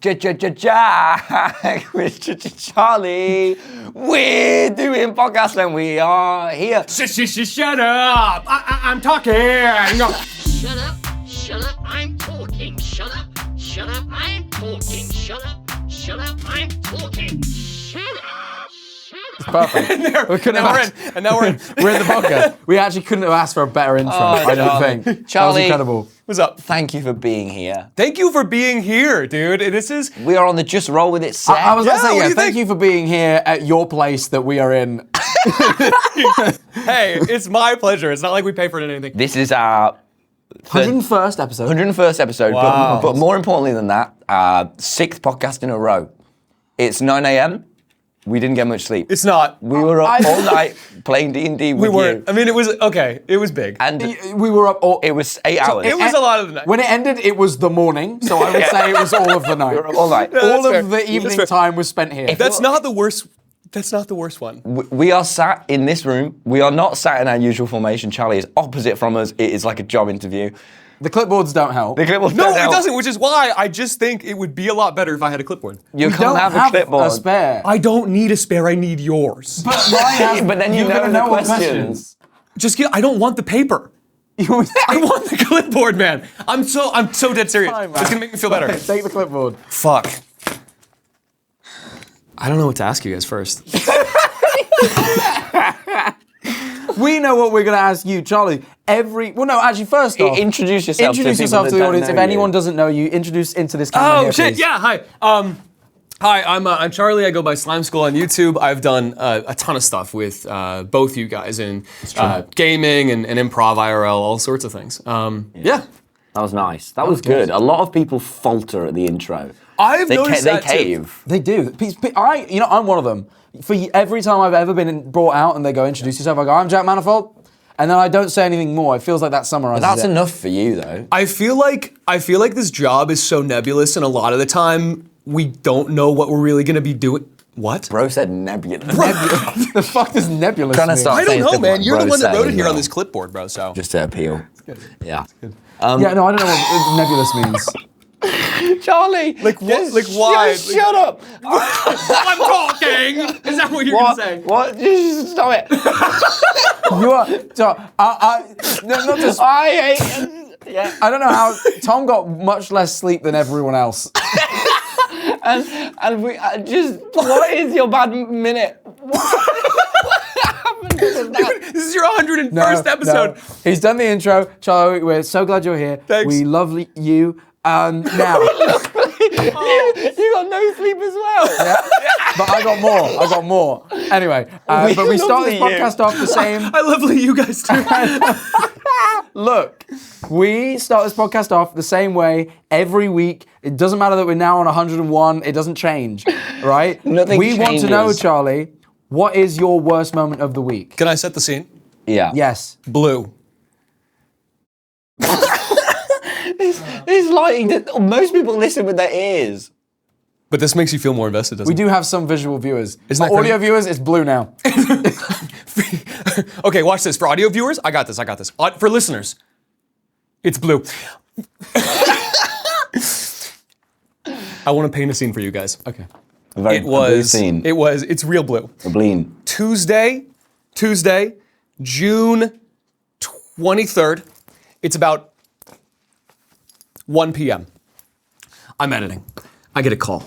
Jack with Charlie. We're doing podcast and we are here. Shut up! I'm talking. Shut up, I'm talking. Shut up, I'm talking. Shut up, I'm talking. Shut up. Perfect. And now we're in. We're in the podcast. We actually couldn't have asked for a better intro, I don't think. That was Charlie, incredible. What's up? thank you for being here. Thank you for being here, dude. We are on the Just Roll With It set. I was going to Yeah, say, what do you thank think? you for being here at your place that we are in. Hey, it's my pleasure. It's not like we pay for it or anything. This is our 101st episode. 101st episode, Wow. but more importantly than that, 6th podcast in a row. It's 9 a.m. We didn't get much sleep. It's not. We were up all night playing D&D with We weren't. you. I mean, it was okay. It was big. And We were up all... it was 8 hours. It was a lot of the night. When it ended, it was the morning, so I would say it was all of the night. We were up all night. All That's of fair. the evening That's fair. time was spent here. That's not the worst. That's not the worst one. We are sat in this room. We are not sat in our usual formation. Charlie is opposite from us. It is like a job interview. The clipboards don't help. The clipboard No, doesn't it help. doesn't, which is why I just think it would be a lot better if I had a clipboard. You We can't don't have a have clipboard. a spare. I don't need a spare, I need yours. But then you you're know gonna the what questions. Just get, I don't want the paper. I want the clipboard, man. I'm so dead serious. Fine, man. It's gonna make me feel better. Take the clipboard. Fuck. I don't know what to ask you guys first. We know what we're going to ask you, Charlie. First off, Introduce yourself. Introduce to yourself to people the that audience. don't If know anyone you. doesn't know you, introduce into this camera Oh here, shit! please. Yeah, hi. Hi, I'm Charlie. I go by Slimecicle on YouTube. I've done a ton of stuff with both you guys in gaming and improv IRL, all sorts of things. Yeah. That was nice. That was good. A lot of people falter at the intro. I've noticed they that too. cave. They do. I'm one of them. For every time I've ever been brought out and they go, introduce yourself, I go, I'm Jack Manifold. And then I don't say anything more. It feels like that summarizes That's it. enough for you, though. I feel like this job is so nebulous, and a lot of the time we don't know what we're really gonna be doing. What? Bro said nebulous. The fuck does nebulous Trying to mean? start I don't saying know, stuff man. like You're the bro one that said wrote it as here on well. this clipboard, bro. So Just to appeal. Yeah. Yeah, no, I don't know what nebulous means. Charlie. Like what? Like why? Just shut up. I'm talking. Is that what you're What? gonna say? What? Just stop it. You are, not just, I hate. Yeah. I don't know how, Tom got much less sleep than everyone else. And we just. What is your bad minute? What happened to that? This is your 101st episode. No. He's done the intro. Charlie, we're so glad you're here. Thanks. We love you. Now, You got no sleep as well. yeah, but I got more. Anyway, but we start this Lovely you. podcast off the same. I love you guys too. Look, we start this podcast off the same way every week. It doesn't matter that we're now on 101. It doesn't change, right? Nothing We want to know, changes. Charlie, what is your worst moment of the week? Can I set the scene? Yeah. Yes. Blue. It's lighting that most people listen with their ears. But this makes you feel more invested, doesn't We do have some visual viewers. Isn't For that audio crazy? viewers, it's blue now. it? Okay, watch this. For audio viewers, I got this. For listeners, it's blue. I want to paint a scene for you guys. Okay. A very blue scene. It's real blue. A bleen. Tuesday, June 23rd. It's about 1 p.m. I'm editing. I get a call.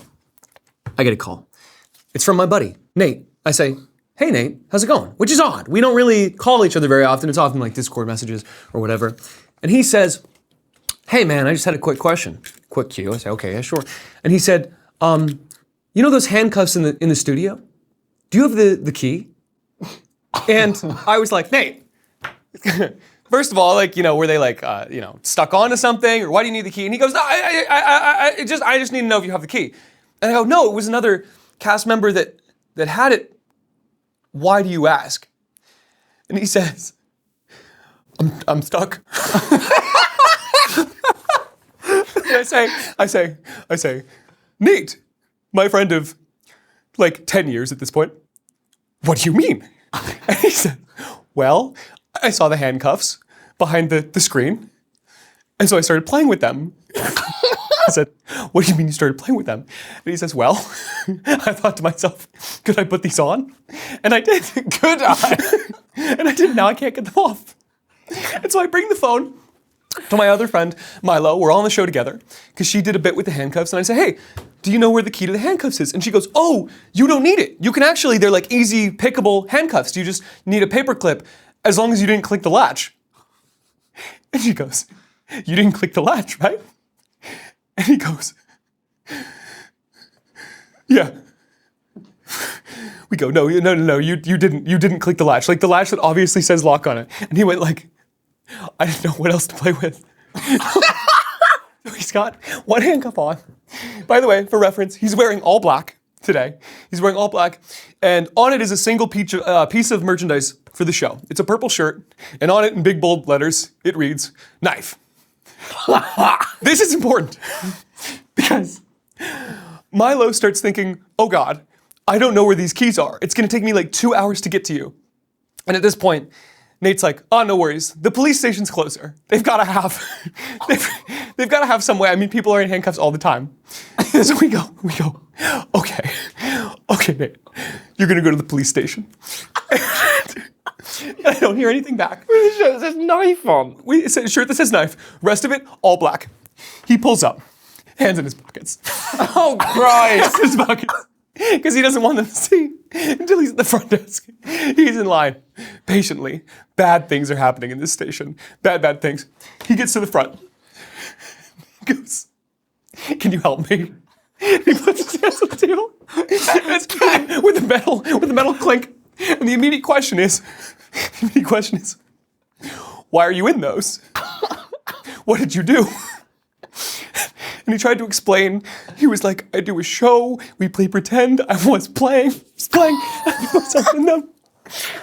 It's from my buddy, Nate. I say, hey, Nate, how's it going? Which is odd. We don't really call each other very often. It's often like Discord messages or whatever. And he says, hey, man, I just had a quick question. Quick cue. I say, okay, yeah, sure. And he said, you know those handcuffs in the studio? Do you have the key? And I was like, Nate, first of all, were they stuck onto something, or why do you need the key? And he goes, no, I just need to know if you have the key. And I go, no, it was another cast member that had it. Why do you ask? And he says, I'm stuck. And I say, Nate, my friend of 10 years at this point, what do you mean? And he said, well, I saw the handcuffs behind the screen, and so I started playing with them. I said, what do you mean you started playing with them? And he says, well, I thought to myself, could I put these on? And I did. Could I? And I did. Now I can't get them off. And so I bring the phone to my other friend, Milo. We're all on the show together because she did a bit with the handcuffs. And I say, hey, do you know where the key to the handcuffs is? And she goes, oh, you don't need it. You can actually, they're like easy pickable handcuffs. You just need a paper clip as long as you didn't click the latch. And she goes, you didn't click the latch, right? And he goes, yeah. We go, no, you didn't click the latch. Like the latch that obviously says lock on it. And he went like, I didn't know what else to play with. So he's got one handcuff on. By the way, for reference, he's wearing all black today. He's wearing all black. And on it is a single piece of merchandise for the show. It's a purple shirt. And on it in big bold letters, it reads, knife. This is important because Milo starts thinking, oh God, I don't know where these keys are. It's gonna take me like 2 hours to get to you. And at this point, Nate's like, oh, no worries. The police station's closer. They've gotta have some way. I mean, people are in handcuffs all the time. So we go, okay, Nate, you're gonna go to the police station. And I don't hear anything back. With a shirt that says knife on. It's a shirt that says knife. Rest of it, all black. He pulls up, hands in his pockets. Oh, Christ. His pockets. Because he doesn't want them to see until he's at the front desk. He's in line, patiently. Bad things are happening in this station. Bad things. He gets to the front. He goes, can you help me? He puts his hands on the table. with the metal clink. And the immediate question is, why are you in those? What did you do? And he tried to explain. He was like, I do a show. We play pretend. I was playing. I put myself in them.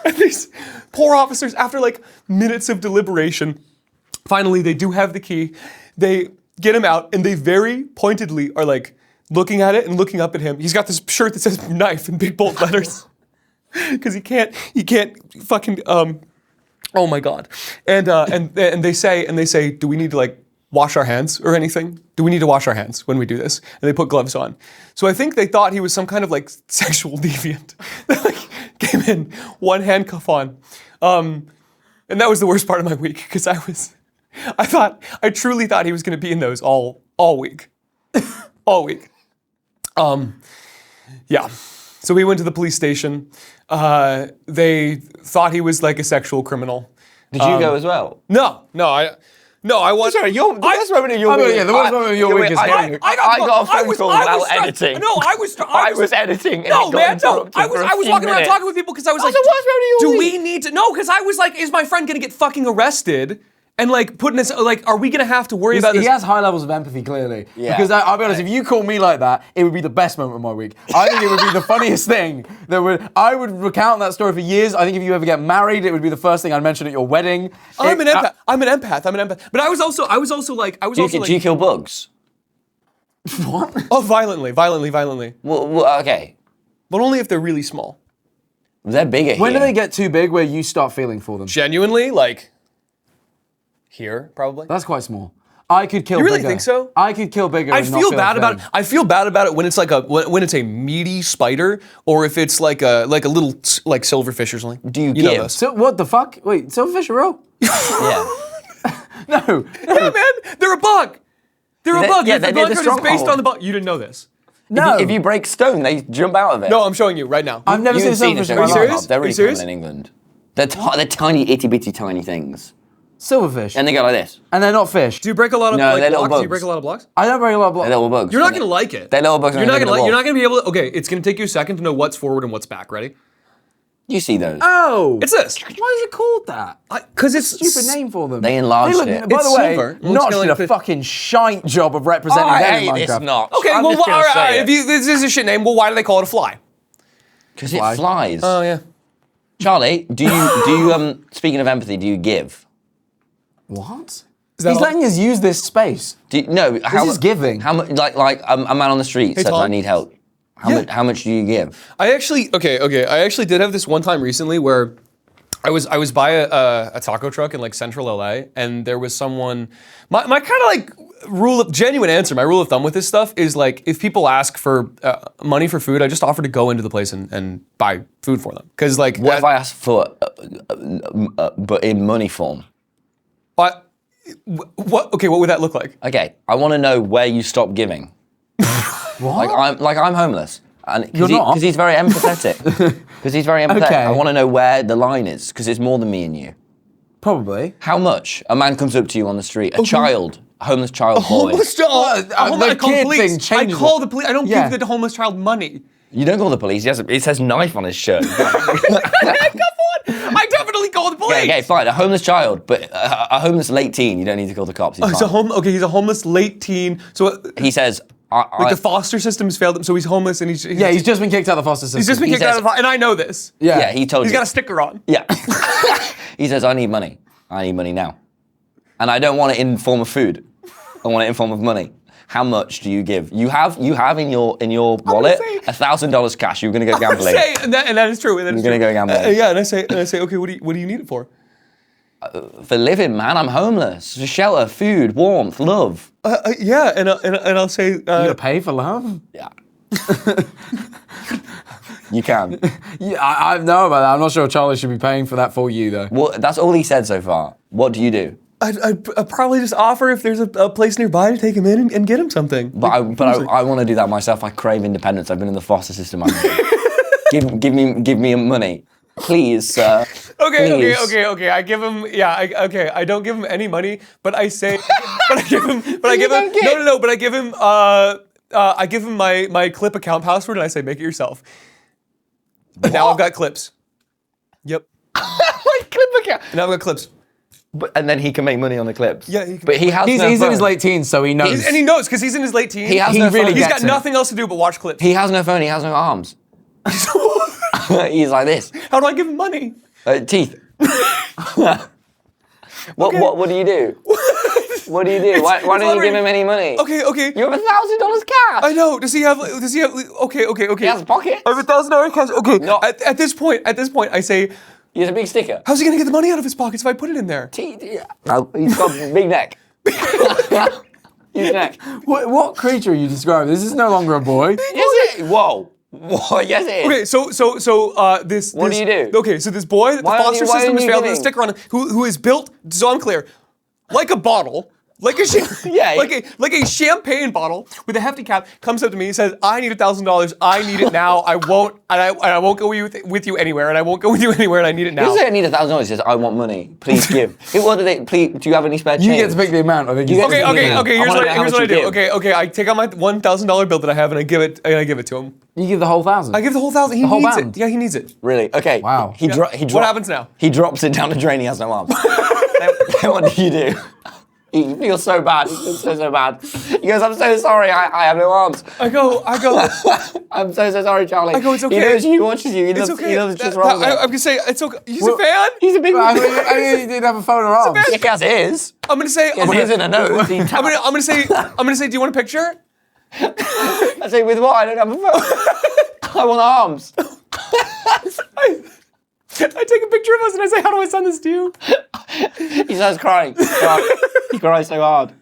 And these poor officers, after like minutes of deliberation, finally they do have the key. They get him out, and they very pointedly are like looking at it and looking up at him. He's got this shirt that says knife in big bold letters. Because he can't fucking, oh my God. And they say, do we need to like wash our hands or anything? Do we need to wash our hands when we do this? And they put gloves on. So I think they thought he was some kind of like sexual deviant. They like came in, one handcuff on. And that was the worst part of my week because I truly thought he was going to be in those all week. All week. Yeah. So we went to the police station. They thought he was like a sexual criminal. Did you go as well? No, I was. Sorry, the worst moment of your week. Yeah, the worst moment of your week is getting. I got a phone call while editing. No, I was editing. No, man, no. I was walking around talking with people because I was like, do we need to? No, because I was like, is my friend gonna get fucking arrested? And like putting this, like, are we gonna have to worry about this? He has high levels of empathy, clearly. Yeah. Because I'll be honest, if you call me like that, it would be the best moment of my week. I think it would be the funniest thing. I would recount that story for years. I think if you ever get married, it would be the first thing I'd mention at your wedding. I'm an empath. I'm an empath. But I was also like. Do you kill bugs? What? Oh, violently. Well, okay. But only if they're really small. They're bigger When here. do they get too big where you start feeling for them? Genuinely, like. Here, probably. That's quite small. I could kill You really bigger. think so? I could kill bigger. I and not feel feel bad about it. thing. I feel bad about it when it's like when it's a meaty spider, or if it's like a little like silverfish or something. Do you know give? those. So what the fuck? Wait, silverfish are raw? Yeah. No. Yeah, man, they're a bug. They're a bug. yeah, The they're bug the code is based stronghold. on the bug. You didn't know this. No. If you break stone, they jump out of it. No, I'm showing you right now. I've never You've seen a seen silverfish it. in my Are you life. serious? They're Are you really serious? common in England. They're tiny, itty bitty tiny things. Silverfish. And they go like this. And they're not fish. Do you break a lot of No, like, they're little blocks? Do you bugs. break a lot of blocks? I don't break a lot of blocks. They're little bugs. You're not gonna like it. They're little bugs. You're not on the gonna wall. be able to. Okay, it's gonna take you a second to know what's forward and what's back. Ready? You see those? Oh. It's this. Why is it called that? Because it's Stupid name for them. They enlarged look, it. By It's the way, silver. It looks Notch kinda did like a fish. fucking shite job of representing I them in hate this Minecraft. Notch. Okay, I'm well, just gonna all right. say it. If this is a shit name, well, why do they call it a fly? Because it flies. Oh yeah. Charlie, do you speaking of empathy, do you give? What? that He's all? letting us use this space. No, how is giving. How much? Like a man on the street says, Tom. "I need help." How much do you give? I actually did have this one time recently where I was by a taco truck in like central LA, and there was someone. My kind of like genuine answer. My rule of thumb with this stuff is like, if people ask for money for food, I just offer to go into the place and buy food for them. Because like, What if I ask for, but in money form? what? Okay, what would that look like? Okay, I want to know where you stop giving. What? I'm homeless. And You're not? Because he's very empathetic. Because he's very empathetic. Okay. I want to know where the line is, because it's more than me and you. Probably. How much? A man comes up to you on the street, a child, a homeless child boy. Homeless child. the I call kid the police. thing changes I call it. the police. I don't Yeah. give the homeless child money. You don't call the police. It says knife on his shirt. I definitely call the police. Okay, fine. A homeless child, but a homeless late teen, you don't need to call the cops. He's He's a fine. he's a homeless late teen. So He says, the foster system's failed him, so he's homeless and he's He's just been kicked out of the foster system. he's just been he kicked out says- of the and I know this. yeah, he told He's you. got a sticker on. Yeah. He says, I need money. I need money now. And I don't want it in form of food. I want it in form of money. How much do you give? You have in your wallet say- $1,000 cash. You're gonna go gambling. Say, and that is true. And that is You're gonna true. go gambling. Yeah, and I say, okay, what do you need it for? For living, man. I'm homeless. For shelter, food, warmth, love. Yeah, and I'll say, You gotta pay for love? Yeah. You can. Yeah, I know about that. I'm not sure Charlie should be paying for that for you, though. Well, that's all he said so far. What do you do? I'd probably just offer if there's a place nearby to take him in and get him something. But I want to do that myself. I crave independence. I've been in the foster system. give me money, please, sir. Okay. Please. I give him, I don't give him any money, but I say, but I give him, I give him my Clip account password and I say, make it yourself. And now I've got clips. Yep. Like clip account. Now I've got clips. And then he can make money on the clips. Yeah, he can- But he has He's no in phone. his late teens, so he knows. And he knows because he's in his late teens. He has He no really phone. He's gets got it. nothing else to do but watch clips. He has no phone. He has no arms. He's like this. How do I give him money? Teeth. What do you do? What do you do? Why don't you lottery. give him any money? Okay. You have $1,000 cash. I know. Does he have? Okay. He has pockets. I have $1,000 cash. Okay. No. At this point, I say, He has a big sticker. how's he gonna get the money out of his pockets if I put it in there? Teeth. Yeah. Oh, he's got a big neck. Huge neck. What creature are you describing? This is no longer a boy. Yes, it. Whoa. Yes, it is. Okay, so this. What do you do? Okay, so this boy, the Why aren't foster you- why system aren't has you failed with a giving? sticker on it, who is built, so I'm clear, like a bottle. Like a Yeah. like a champagne bottle with a hefty cap, comes up to me and says, "I need $1,000. I need it now. I won't go with you anywhere, and I won't go with you anywhere, and I need it He now." doesn't say I need $1,000. He says I want money. Please give. What do they? Please. Do you have any spare change? You get to pick the amount. I think. You he's- get to Okay. I Here's wanna what know how I much you do. give. Okay. I take out my $1,000 bill that I have and I give it to him. You give the whole 1,000. I give the whole 1,000. He whole needs band? it. Yeah, he needs it. Really? Okay. Wow. He What happens now? He drops it down the drain. He has no arms. Then what do you do? He feels so bad. He feels so bad. He goes, "I'm so sorry. I have no arms." I go. I'm so sorry, Charlie. I go, "It's okay." He knows you. He watches you. He It's knows. okay. He knows it's just wrong. with I'm him. gonna say it's okay. He's a fan. He's a big. I mean, he didn't have a phone or arms. Yeah, he has his. I'm gonna say. He has his in a nose. He I'm gonna say. Do you want a picture? I say, with what? I don't have a phone. I want arms. I take a picture of us and I say, "How do I send this to you?" He starts crying. He cries so hard.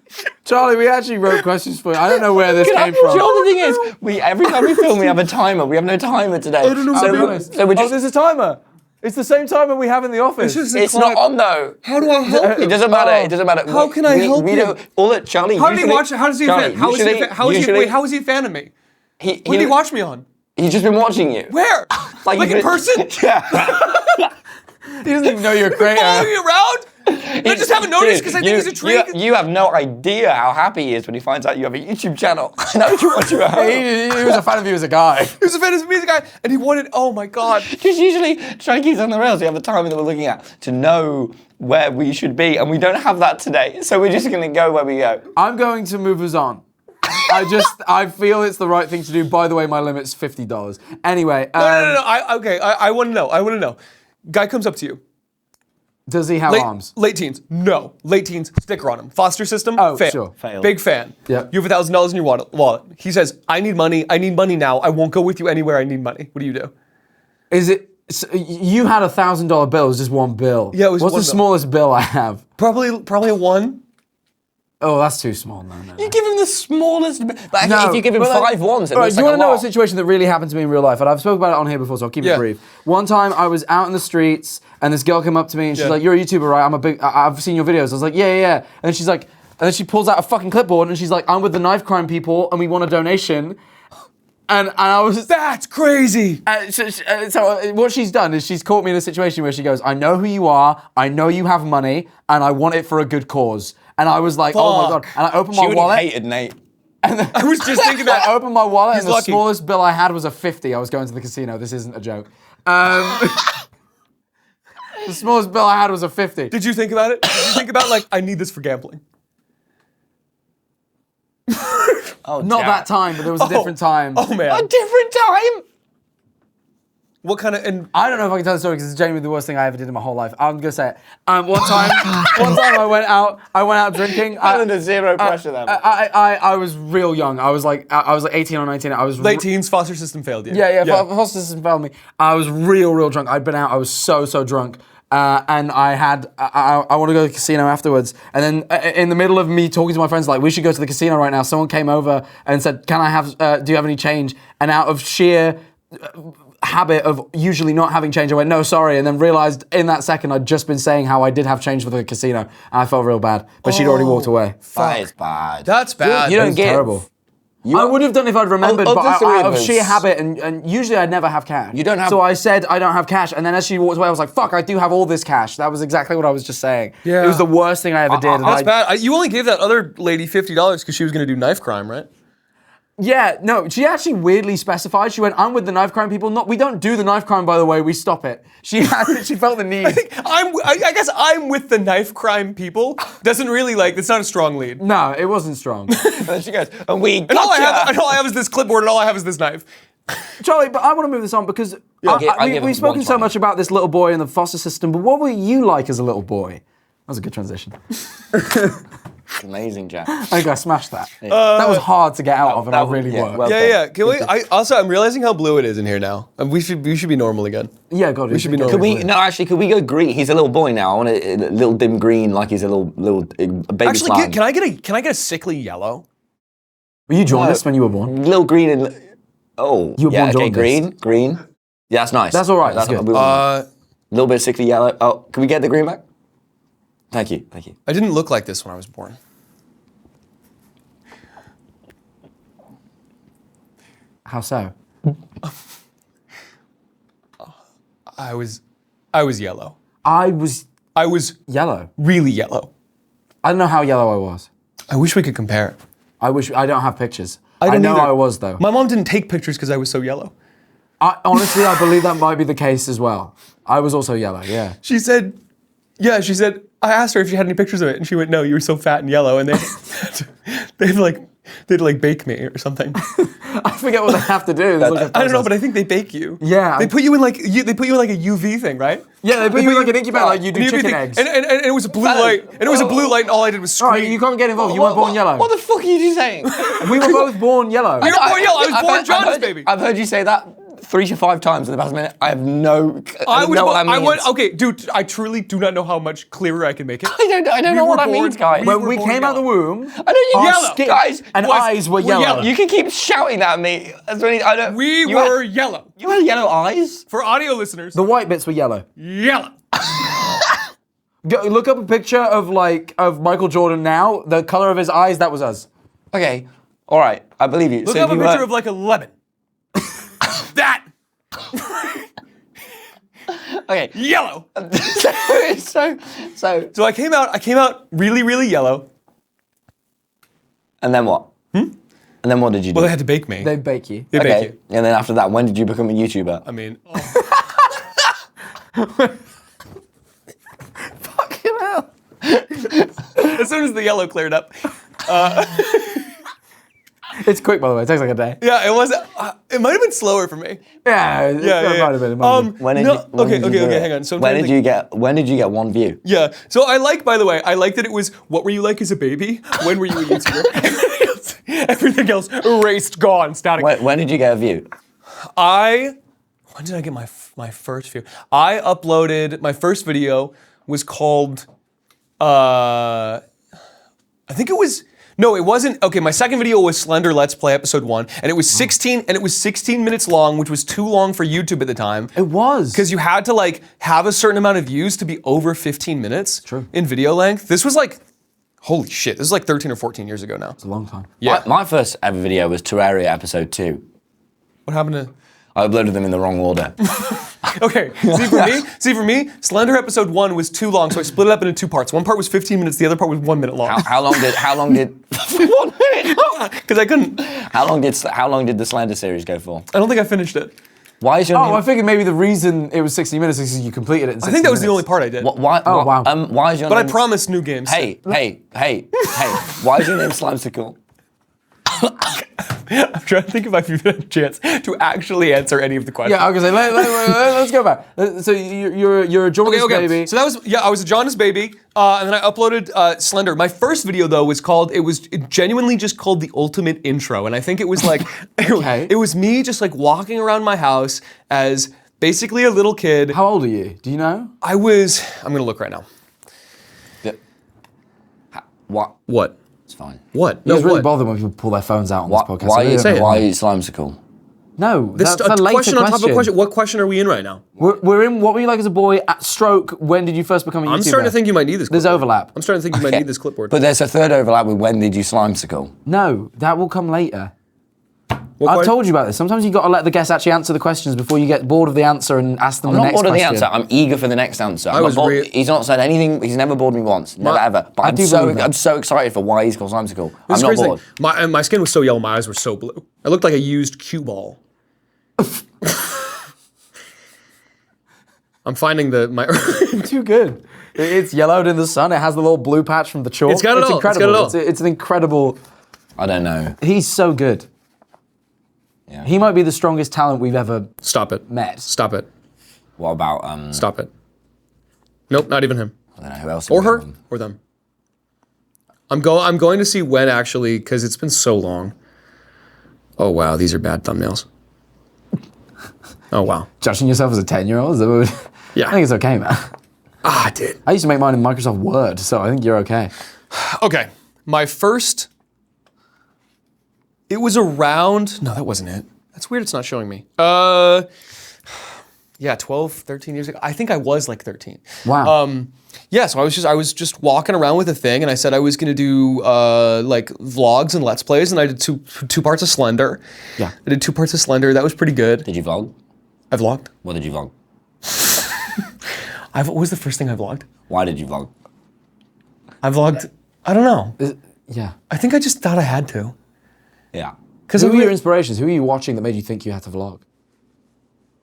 Charlie, we actually wrote questions for you. I don't know where this came Do you know from. what the thing is? Every time we film, we have a timer. We have no timer today. I don't know. I'll be honest. So we're just. there's a timer. It's the same timer we have in the office. It's not on though. How do I help It doesn't matter. It doesn't matter. How can I help we you? don't. All that Charlie. How did he usually- watch? How does he? Charlie, How is he? usually- How is he? usually- Wait, how is he a fan of me? He What did he watch me on? He's just been watching you. Where? Like you've in been- person? Yeah. He doesn't even know you're a creator. Following me around? I just haven't noticed because I think he's a treat. You have no idea how happy he is when he finds out you have a YouTube channel. I know you watch you at home. He was a fan of you as a guy. He was a fan of me as a guy, and he wanted. Oh my god! Just usually try and keep us on the rails. We have the timer that we're looking at to know where we should be, and we don't have that today. So we're just going to go where we go. I'm going to move us on. I feel it's the right thing to do. By the way, my limit's $50. Anyway. No. I want to know. I want to know. Guy comes up to you. Does he have arms? Late teens. No. Late teens. Sticker on him. Foster system. Oh, fail. sure. Failed. Big fan. Yep. You have $1,000 in your wallet. He says, "I need money. I need money now. I won't go with you anywhere. I need money." What do you do? Is it So you had $1,000 bill. It was just one bill. Yeah, it was What's one the bill. smallest bill I have? Probably a 1. Oh, that's too small. No. You give him the smallest. But No, if you give him but 5 ones, it all right, looks you like want to know a lot. situation that really happened to me in real life? And I've spoken about it on here before, so I'll keep it Yeah. brief. One time I was out in the streets, and this girl came up to me, and she's Yeah. like, "You're a YouTuber, right? I've seen your videos." I was like, "Yeah." And then she's like, and then she pulls out a fucking clipboard, and she's like, "I'm with the knife crime people, and we want a donation." And I was That's crazy. so what she's done is she's caught me in a situation where she goes, "I know who you are, I know you have money, and I want it for a good cause." And I was like, "Oh my god!" And I opened She my would have wallet. hated Nate. I was just thinking that. I opened my wallet, He's and the lucky. smallest bill I had was a 50. I was going to the casino. This isn't a joke. The smallest bill I had was a 50. Did you think about it? Did you think about like I need this for gambling? Oh, Not Jack. that time, but there was a different time. Oh man. A different time. What kind of and I don't know if I can tell the story because it's genuinely the worst thing I ever did in my whole life. I'm gonna say it. One time I went out drinking. Under zero pressure then. I was real young. I was like 18 or 19. I was late teens foster system failed you? Yeah. Foster system failed me. I was real drunk. I'd been out. I was so drunk. And I want to go to the casino afterwards. And then in the middle of me talking to my friends, like, we should go to the casino right now, someone came over and said, "Can I have, do you have any change?" And out of sheer habit of usually not having change, I went, "No, sorry," and then realized in that second I'd just been saying how I did have change for the casino, and I felt real bad. But she'd already walked away. That is bad. That's bad. You It don't was get terrible. I would have done if I'd remembered, Of but the three out of of us- sheer habit, and usually I'd never have cash. You don't have- So I said, "I don't have cash," and then as she walked away, I was like, "Fuck, I do have all this cash." That was exactly what I was just saying. Yeah. It was the worst thing I ever did. and That's I- bad. You only gave that other lady $50 because she was going to do knife crime, right? Yeah, no, she actually weirdly specified. She went, "I'm with the knife crime people. We don't do the knife crime, by the way. We stop it." She felt the need. I guess I'm with the knife crime people. Doesn't really it's not a strong lead. No, it wasn't strong. And then she goes, and we And all I gotcha. have is this clipboard, and all I have is this knife. Charlie, but I want to move this on because I'll give we've him spoken so 120. much about this little boy in the foster system, but what were you like as a little boy? That was a good transition. Amazing, Jack. I think I smashed that. That was hard to get out of, and I really yeah, worked. well- Yeah. Can we? I'm realizing how blue it is in here now. We should be normal again. Yeah, God, we should be normal. Could we go green? He's a little boy now. I want a little dim green, like he's a little baby Actually, slime. can I get a sickly yellow? Were you jaundiced when you were born? Little green and You were yeah, born okay, jaundiced. green. Yeah, that's nice. That's all right, that's what good. we want. Uh, A little bit sickly yellow. Oh, can we get the green back? Thank you. I didn't look like this when I was born. How so? I was yellow. I was I was yellow. really yellow. I don't know how yellow I was. I wish we could compare. I don't have pictures. I don't know either. I was though. My mom didn't take pictures because I was so yellow. Honestly, I believe that might be the case as well. I was also yellow, yeah. She said, I asked her if she had any pictures of it, and she went, "No, you were so fat and yellow," and they'd bake me or something. I forget what they have to do. There's like a I don't know, process. but I think they bake you. Yeah. They put you in like a UV thing, right? Yeah, they put you in like an incubator, like you do An UV chicken thing. eggs. And it was a blue light, and it was a blue light, and all I did was All scream. right, you can't get involved. You weren't born yellow. What the fuck are you saying? We were both born yellow. You were born yellow. I was I've born heard- jaundice, baby. I've heard you say that 3 to 5 times in the past minute. I have no. I don't know what that means. Okay, dude, I truly do not know how much clearer I can make it. I don't know what that means, guys. When were we born came out the yellow. womb, I know you our yellow, skin guys. and was- eyes were were yellow. yellow. You can keep shouting that at me. That's really. I don't. We you were Had, yellow. you had yellow eyes. For audio listeners, The white bits were yellow. yellow. Look up a picture of Michael Jordan now. The color of his eyes, that was us. Okay. All right. I believe you. Look So up a if you picture were- of like a lemon. That Okay. yellow. so. So I came out really, really yellow. And then what? And then what did you do? Well, they had to bake me. They bake you. They bake okay. you. And then after that, when did you become a YouTuber? I mean, Fucking hell. as soon as the yellow cleared up. It's quick, by the way. It takes like a day. Yeah, it was. It might have been slower for me. Yeah, it might have been. It might have been. When did no, you, when okay, did you do it? hang on. So I'm when trying did to you get? When did you get 1 view? Yeah. So I like, by the way, I like that it was, what were you like as a baby? When were you a YouTuber? Everything else erased, gone, static. When did you get a view? I When did I get my first view? I uploaded, my first video was called, I think it was, no, it wasn't. Okay, my second video was Slender Let's Play episode 1, and it was 16 minutes long, which was too long for YouTube at the time. It was. Because you had to like have a certain amount of views to be over 15 minutes True. in video length. This was like, holy shit, this is like 13 or 14 years ago now. It's a long time. Yeah. My first ever video was Terraria episode 2. What happened to? I uploaded them in the wrong order. Okay, see for me, Slender episode 1 was too long, so I split it up into 2 parts. One part was 15 minutes, the other part was 1 minute long. How long did 1 minute? Because I couldn't. How long did the Slender series go for? I don't think I finished it. Why is your Oh, name? I figured maybe the reason it was 60 minutes is because you completed it in 60 I think that was the only minutes. part I did. Why? Oh, wow. Why is your But name? I promised new games. Hey! Why is your name Slimecicle? I'm trying to think if I've even had a chance to actually answer any of the questions. Yeah, I was gonna say, let's go back. So you're a jaundice baby. So that was, I was a jaundice baby, and then I uploaded Slender. My first video though was genuinely just called The Ultimate Intro, and I think it was like, Okay. it was me just like walking around my house as basically a little kid. How old are you? Do you know? I'm gonna look right now. What? What? It's fine. What? It was really what? bothered when people pull their phones out on this podcast. Why It really is annoying. Slimecicle? No, This that's a later question on top of a question. What question are we in right now? We're in what were you like as a boy at Stroke? When did you first become a YouTuber? I'm starting to think you might need this. There's clipboard. overlap. I'm starting to think you might need this clipboard. But there's a third overlap with when did you Slimecicle? No, that will come later. What I've question? told you about this. Sometimes you got to let the guests actually answer the questions before you get bored of the answer and ask them I'm the not next bored of the question. answer. I'm eager for the next answer. was He's not said anything. He's never bored me once. Never ever. But I do believe that. I'm so excited for why he's called Slimecicle. This I'm is not crazy. bored. My skin was so yellow, my eyes were so blue. I looked like a used cue ball. I'm finding my. Too good. It's yellowed in the sun. It has the little blue patch from the chalk. It's got it all. It's got incredible. it all. It's an incredible. I don't know. He's so good. Yeah. He might be the strongest talent we've ever Stop it. met. Stop it. What about Stop it. Nope, not even him. I don't know who else. Or we her. have? Or them. I'm going to see when actually, because it's been so long. Oh wow, these are bad thumbnails. Oh wow. Judging yourself as a 10-year-old? Yeah. I think it's okay, man. I did. I used to make mine in Microsoft Word, so I think you're okay. Okay, my first. It was around. No, that wasn't it. That's weird. It's not showing me. Yeah, 12, 13 years ago. I think I was like 13. Wow. Yeah, so I was just walking around with a thing, and I said I was gonna do like vlogs and Let's Plays, and I did two parts of Slender. Yeah. I did 2 parts of Slender. That was pretty good. Did you vlog? I vlogged. What did you vlog? What was the first thing I vlogged? Why did you vlog? I vlogged. I don't know. Yeah. I think I just thought I had to. Yeah. Because Who were your inspirations? Who are you watching that made you think you had to vlog?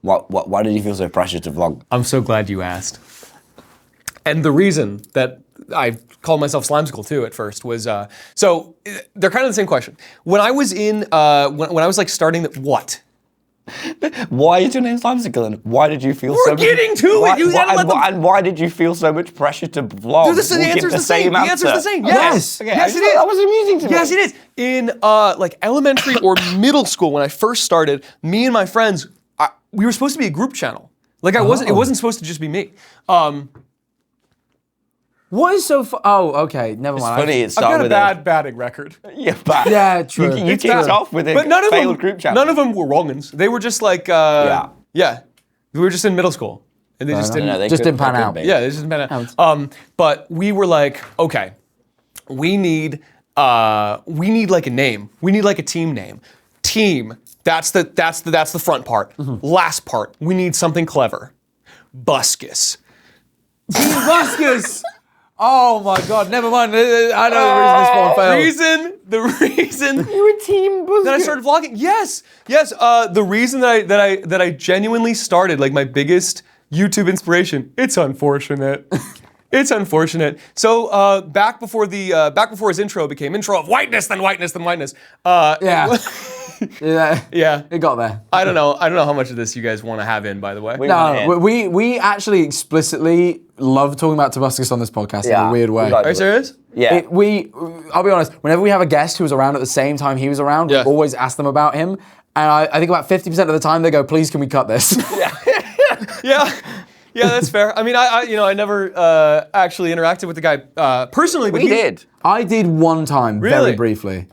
Why did you feel so pressured to vlog? I'm so glad you asked. And the reason that I called myself Slimecicle too at first was so they're kind of the same question. When I was in when I was like starting what? Why is your name Slimecicle and why did you feel We're so getting to it. You gotta let them- and why did you feel so much pressure to vlog? The We'll give answer's the same. The answer's the same. Yes. Okay, Yes, it is. That was amusing to me. Yes, it is. In like elementary or middle school, when I first started, me and my friends, we were supposed to be a group channel. Like I wasn't. It wasn't supposed to just be me. What is so Oh, okay. Never mind. Funny, it I've started got a with bad batting record. Yeah, but Yeah, true. You It's kicked bad. off with a But none of failed them. group channel. None of them were wrong'uns. They were just like. Yeah. Yeah. We were just in middle school, and they just didn't. No, they Just could- didn't pan they could out. be. Yeah, this is bad. But we were like, okay, we need like a name. We need like a team name. Team. That's the front part. Last part. We need something clever. Buscus. Buscus! Oh my God! Never mind. I know the reason this one failed. The reason You were team that I started vlogging. Yes. The reason that I genuinely started, like my biggest YouTube inspiration. It's unfortunate. It's unfortunate. So back before his intro became intro of whiteness, then whiteness, then whiteness. Yeah. Yeah. Yeah. It got there. I don't know how much of this you guys want to have in, by the way. No, we actually explicitly love talking about Tobuscus on this podcast in a weird way. we like Are you serious? Yeah. I'll be honest, whenever we have a guest who was around at the same time he was around, Yeah. we always ask them about him. And I think about 50% of the time they go, please, can we cut this? Yeah, that's fair. I mean, I never actually interacted with the guy personally, but We did. I did one time, Really? very briefly.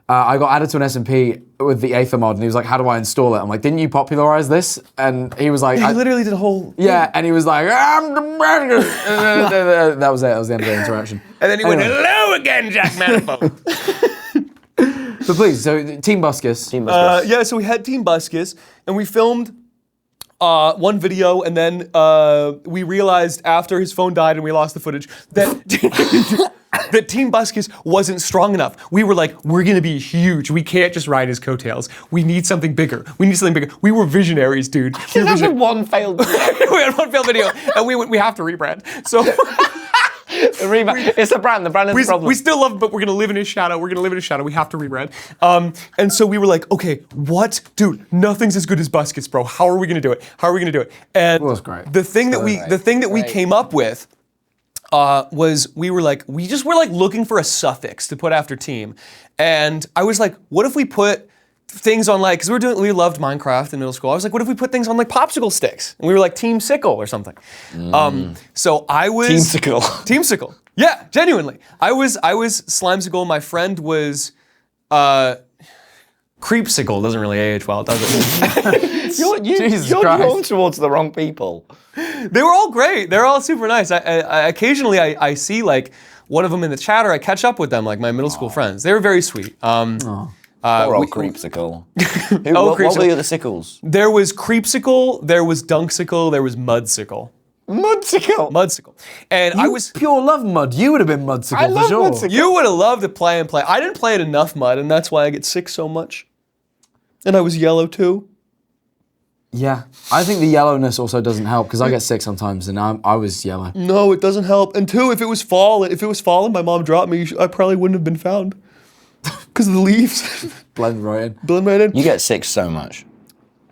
I got added to an S&P with the Aether mod, and he was like, how do I install it? I'm like, didn't you popularize this? And he was like... he literally did a whole... Yeah, and he was like, I'm the man. That was it. That was the end of the interaction. And then he went, hello again, Jack Manifold. But please, so Team Buscus. Team Buscus. Yeah, so we had Team Buscus, and we filmed one video, and then we realized after his phone died and we lost the footage that that Team Buscus wasn't strong enough. We were like, we're gonna be huge. We can't just ride his coattails. We need something bigger. We were visionaries, dude. We were That's one failed video. we had one failed video, and we have to rebrand. So It's the brand. The brand is the problem. we still love him, but we're gonna live in his shadow. We have to rebrand. And so we were like, okay, what, dude? Nothing's as good as Buscus, bro. How are we gonna do it? And It was great. the thing that we came up with was we were like looking for a suffix to put after team, and I was like, what if we put things on like, because we loved Minecraft in middle school. I was like, what if we put things on like popsicle sticks? And we were like Team Sickle or something. So I was Team Sickle. Team Sickle. Yeah, genuinely. I was Slimecicle. My friend was Creepsicle. Doesn't really age well, does it? You're drawn towards the wrong people. They were all great. They're all super nice. I occasionally I see like one of them in the chat, or I catch up with them, like my middle school friends. They were very sweet. Poor old Creepsicle. What Creepsicle. were the other sickles? There was Creepsicle, there was Dunksicle, there was Mudsicle. Mudsicle. And I was... Pure love mud. You would have been Mudsicle I for love sure. Mudsicle. You would have loved to play and play. I didn't play it enough mud, and that's why I get sick so much. And I was yellow too. Yeah, I think the yellowness also doesn't help because I get sick sometimes, and I was yellow. No, it doesn't help. And two, if it was fall and my mom dropped me, I probably wouldn't have been found. Because of the leaves. Blend right in. Blend right in. You get sick so much.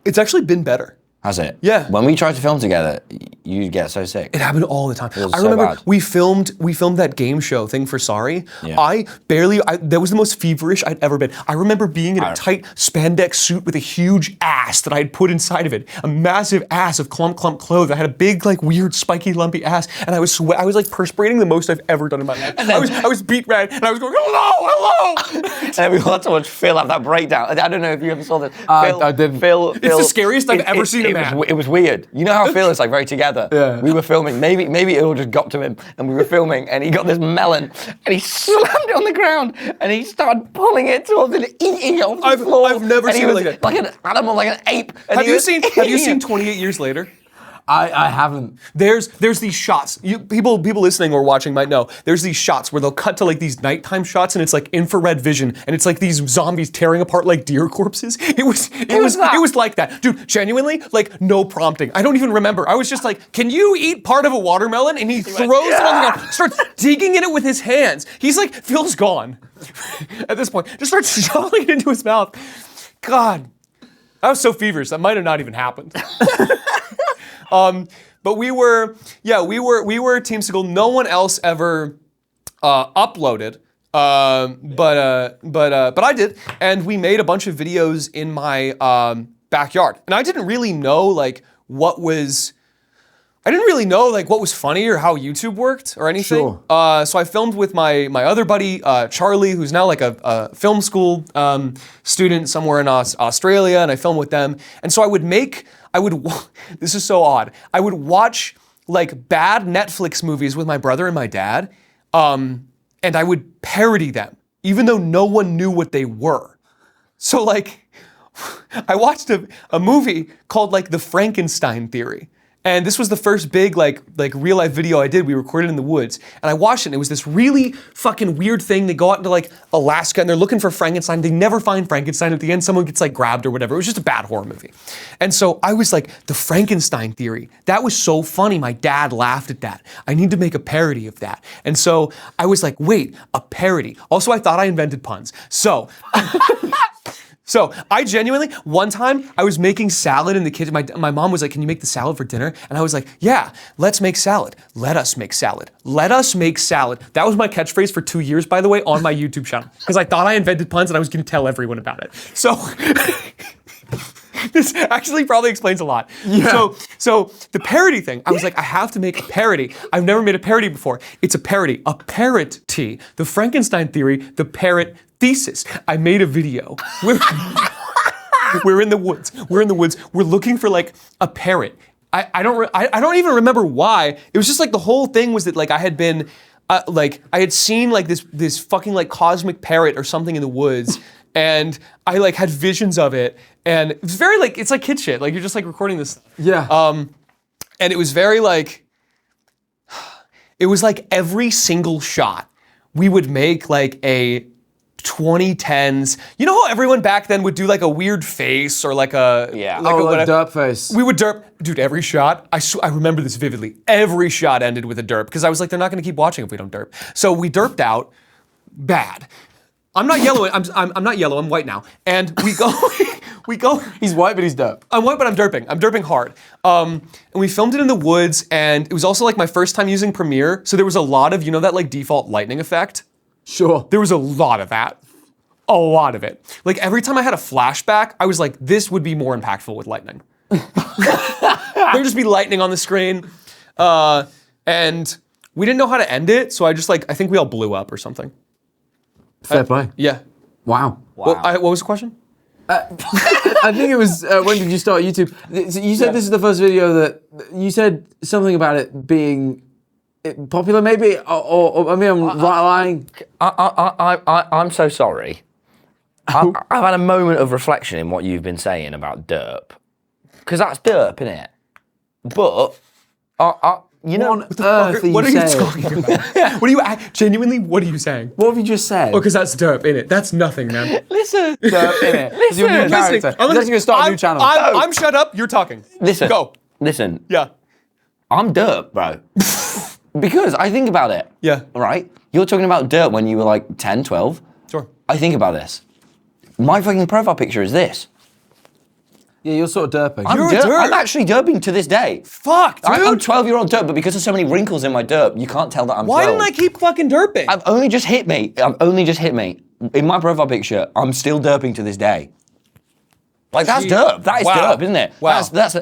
It's actually been better. Has it? Yeah. When we tried to film together, you get so sick. It happened all the time. was I so remember bad. we filmed that game show thing for Sorry. Yeah. That was the most feverish I'd ever been. I remember being in a tight spandex suit with a huge ass that I had put inside of it. A massive ass of clump clothes. I had a big, like, weird, spiky, lumpy ass, and I was like perspiring the most I've ever done in my life. I was beat red, and I was going, hello. And then we got to watch Phil have that breakdown. I don't know if you ever saw this. I didn't. Phil, It's the scariest I've ever seen a man. It was weird. You know how Phil is like very together? Yeah. We were filming. Maybe it all just got to him, and we were filming, and he got this melon, and he slammed it on the ground, and he started pulling it towards and eating it off the floor. I've never and seen he it was like that. like an animal, like an ape. And Have he you was seen eating it. 28 Years Later? I haven't. There's these shots. People listening or watching might know. There's these shots where they'll cut to like these nighttime shots, and it's like infrared vision, and it's like these zombies tearing apart like deer corpses. It was like that, dude. Genuinely, like no prompting. I don't even remember. I was just like, "Can you eat part of a watermelon?" And he throws it on the ground, starts digging in it with his hands. He's like, Phil's gone at this point. Just starts shoveling it into his mouth. God, I was so feverish that might have not even happened. But we were Team Sickle. No one else ever uploaded, but I did, and we made a bunch of videos in my backyard. And I didn't really know what was funny or how YouTube worked or anything. Sure. So I filmed with my other buddy, Charlie, who's now like a film school student somewhere in Australia, and I filmed with them. And so this is so odd. I would watch like bad Netflix movies with my brother and my dad, and I would parody them, even though no one knew what they were. So like, I watched a movie called like The Frankenstein Theory. And this was the first big like real life video I did. We recorded in the woods, and I watched it. And it was this really fucking weird thing. They go out into like Alaska and they're looking for Frankenstein. They never find Frankenstein. At the end, someone gets like grabbed or whatever. It was just a bad horror movie. And so I was like, The Frankenstein Theory. That was so funny. My dad laughed at that. I need to make a parody of that. And so I was like, wait, a parody. Also, I thought I invented puns. So. So I genuinely, one time I was making salad in the kitchen. My mom was like, can you make the salad for dinner? And I was like, yeah, let's make salad. Let us make salad. Let us make salad. That was my catchphrase for 2 years, by the way, on my YouTube channel. Because I thought I invented puns and I was going to tell everyone about it. So This actually probably explains a lot. Yeah. So the parody thing, I was like, I have to make a parody. I've never made a parody before. It's a parody, a parrot-tea. The Frankenstein theory, the parrot thesis. I made a video. We're in the woods. We're looking for like a parrot. I don't even remember why. It was just like the whole thing was that like I had been, like I had seen like this fucking like cosmic parrot or something in the woods, and I like had visions of it, and it was very like it's like kid shit. Like you're just like recording this. Yeah. And it was very like, it was like every single shot we would make like a 2010s. You know how everyone back then would do like a weird face or like a like derp face. We would derp, dude. Every shot, I remember this vividly. Every shot ended with a derp because I was like, they're not going to keep watching if we don't derp. So we derped out, bad. I'm not yellow. I'm not yellow. I'm white now. And we go. He's white, but he's derp. I'm white, but I'm derping. I'm derping hard. And we filmed it in the woods, and it was also like my first time using Premiere, so there was a lot of that like default lightning effect. Sure. There was a lot of that. A lot of it. Like every time I had a flashback, I was like, this would be more impactful with lightning. There'd just be lightning on the screen. And we didn't know how to end it, so I think we all blew up or something. Fair play. Yeah. Wow. What was the question? I think it was, when did you start YouTube? You said this is the first video that, you said something about it being popular maybe, or maybe I'm lying. I'm so sorry. I've had a moment of reflection in what you've been saying about derp. Because that's derp, innit? But, you know, What on earth What are you saying? talking about? Genuinely, what are you saying? What have you just said? Oh, because that's derp, innit? That's nothing, man. Listen. Derp, innit? It's your new character. He's actually going to start a new channel. I'm shut up, you're talking. Listen. Go. Listen. Yeah. I'm derp, bro. Because I think about it. Yeah. Right? You're talking about derp when you were like 10, 12. Sure. I think about this. My fucking profile picture is this. Yeah, you're sort of derping. You're a derp. I'm actually derping to this day. Fuck, dude. I'm 12-year-old derp, but because there's so many wrinkles in my derp, you can't tell that I'm 12. Why didn't I keep fucking derping? I've only just hit me. In my profile picture, I'm still derping to this day. Like, that's derp. That is derp, isn't it? Wow. That's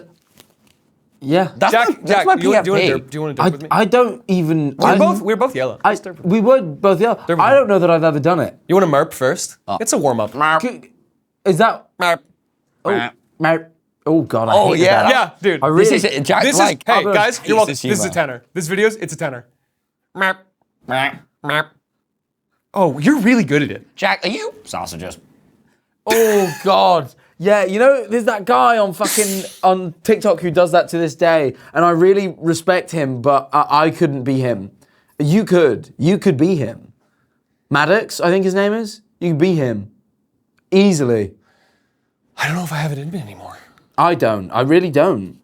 Yeah. Jack, my do you want to PFP. derp? Do you want to derp with me? I don't even... We're both yellow. We were both yellow. I don't know that I've ever done it. You want to merp first? It's a warm-up. Is that... Merp. Oh, God, I Oh, hate yeah. that. Yeah, dude. I really... This is Jack. This is, like, hey, guys, you're welcome. Jesus, This is a humor. tenor. This video's, it's a tenor. Merp. Merp. Oh, you're really good at it. Jack, are you sausages? Oh, God. Yeah, you know, there's that guy on TikTok who does that to this day, and I really respect him, but I couldn't be him. You could be him. Maddox, I think his name is. You could be him. Easily. I don't know if I have it in me anymore. I don't. I really don't.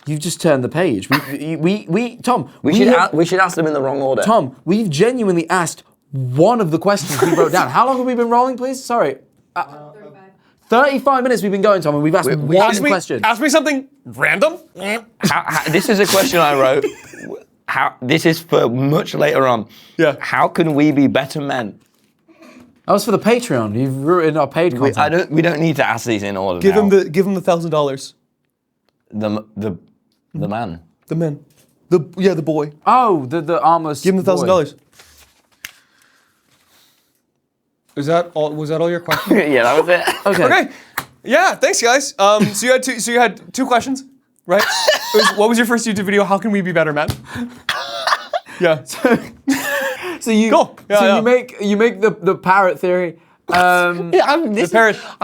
You've just turned the page. Tom. We should ask them in the wrong order. Tom, we've genuinely asked one of the questions we wrote down. How long have we been rolling, please? Sorry. 35 minutes we've been going, Tom, and we've asked one question. Ask me something random. This is a question I wrote. This is for much later on. Yeah. How can we be better men? That was for the Patreon. You've ruined our paid content. We don't need to ask these in order. Give now. him the $1,000. the man. The man. The boy. Oh, the armless. Give him the boy. $1,000. Was that all your questions? Yeah, that was it. Okay. Yeah, thanks guys. So you had two questions, right? What was your first YouTube video? How can we be better men? Yeah. So you Cool. Yeah. you make the parrot theory. I've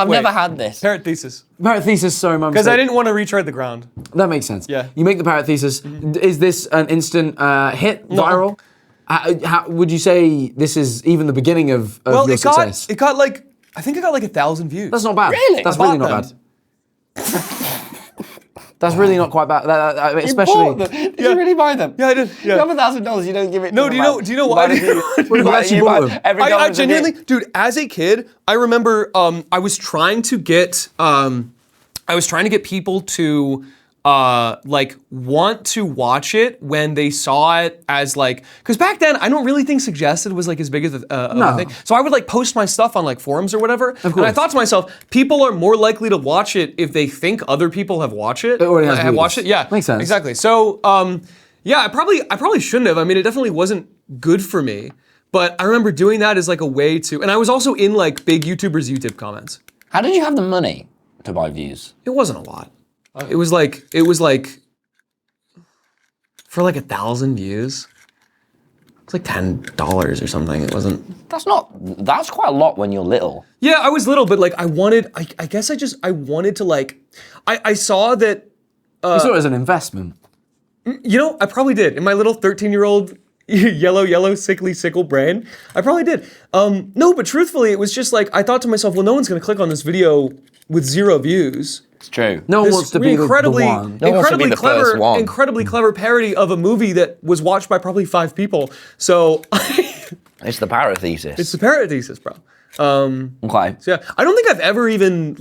never had this. Parrot thesis. Parrot thesis, sorry, Mum. Because I didn't want to retread the ground. That makes sense. Yeah. You make the parrot thesis. Is this an instant hit, viral? How would you say this is even the beginning of your success? I think it got like 1,000 views. That's not bad. Really? That's I really bought not them. bad. That's really not quite bad. Especially. Did you really buy them? Yeah, I did. Yeah. You have $1,000. You don't give it. No, to do the you man. know why I did? You actually bought them. Every I dollar's a genuinely, hit. dude, as a kid, I remember I was trying to get people to like want to watch it when they saw it as like, because back then I don't really think suggested was like as big as a thing. So I would like post my stuff on like forums or whatever, and I thought to myself, people are more likely to watch it if they think other people have watched it. Have watched it. Yeah, makes sense. Exactly. So yeah, I probably shouldn't have. I mean, it definitely wasn't good for me. But I remember doing that as like a way to, and I was also in like big YouTubers' YouTube comments. How did you have the money to buy views? It wasn't a lot. It was like for like 1,000 views. It's like $10 or something. It wasn't. That's quite a lot when you're little. Yeah, I was little, but like I wanted to like, I saw that. You saw it as an investment. You know, I probably did. In my little 13-year-old yellow sickle brain, I probably did. No, but truthfully, it was just like, I thought to myself, well, no one's gonna click on this video with 0 views. It's true. No one wants to be the one. No one wants to be the first one. Incredibly clever parody of a movie that was watched by probably 5 people. So It's the parrot thesis. it's the parrot thesis, bro. Okay. So yeah, I don't think I've ever even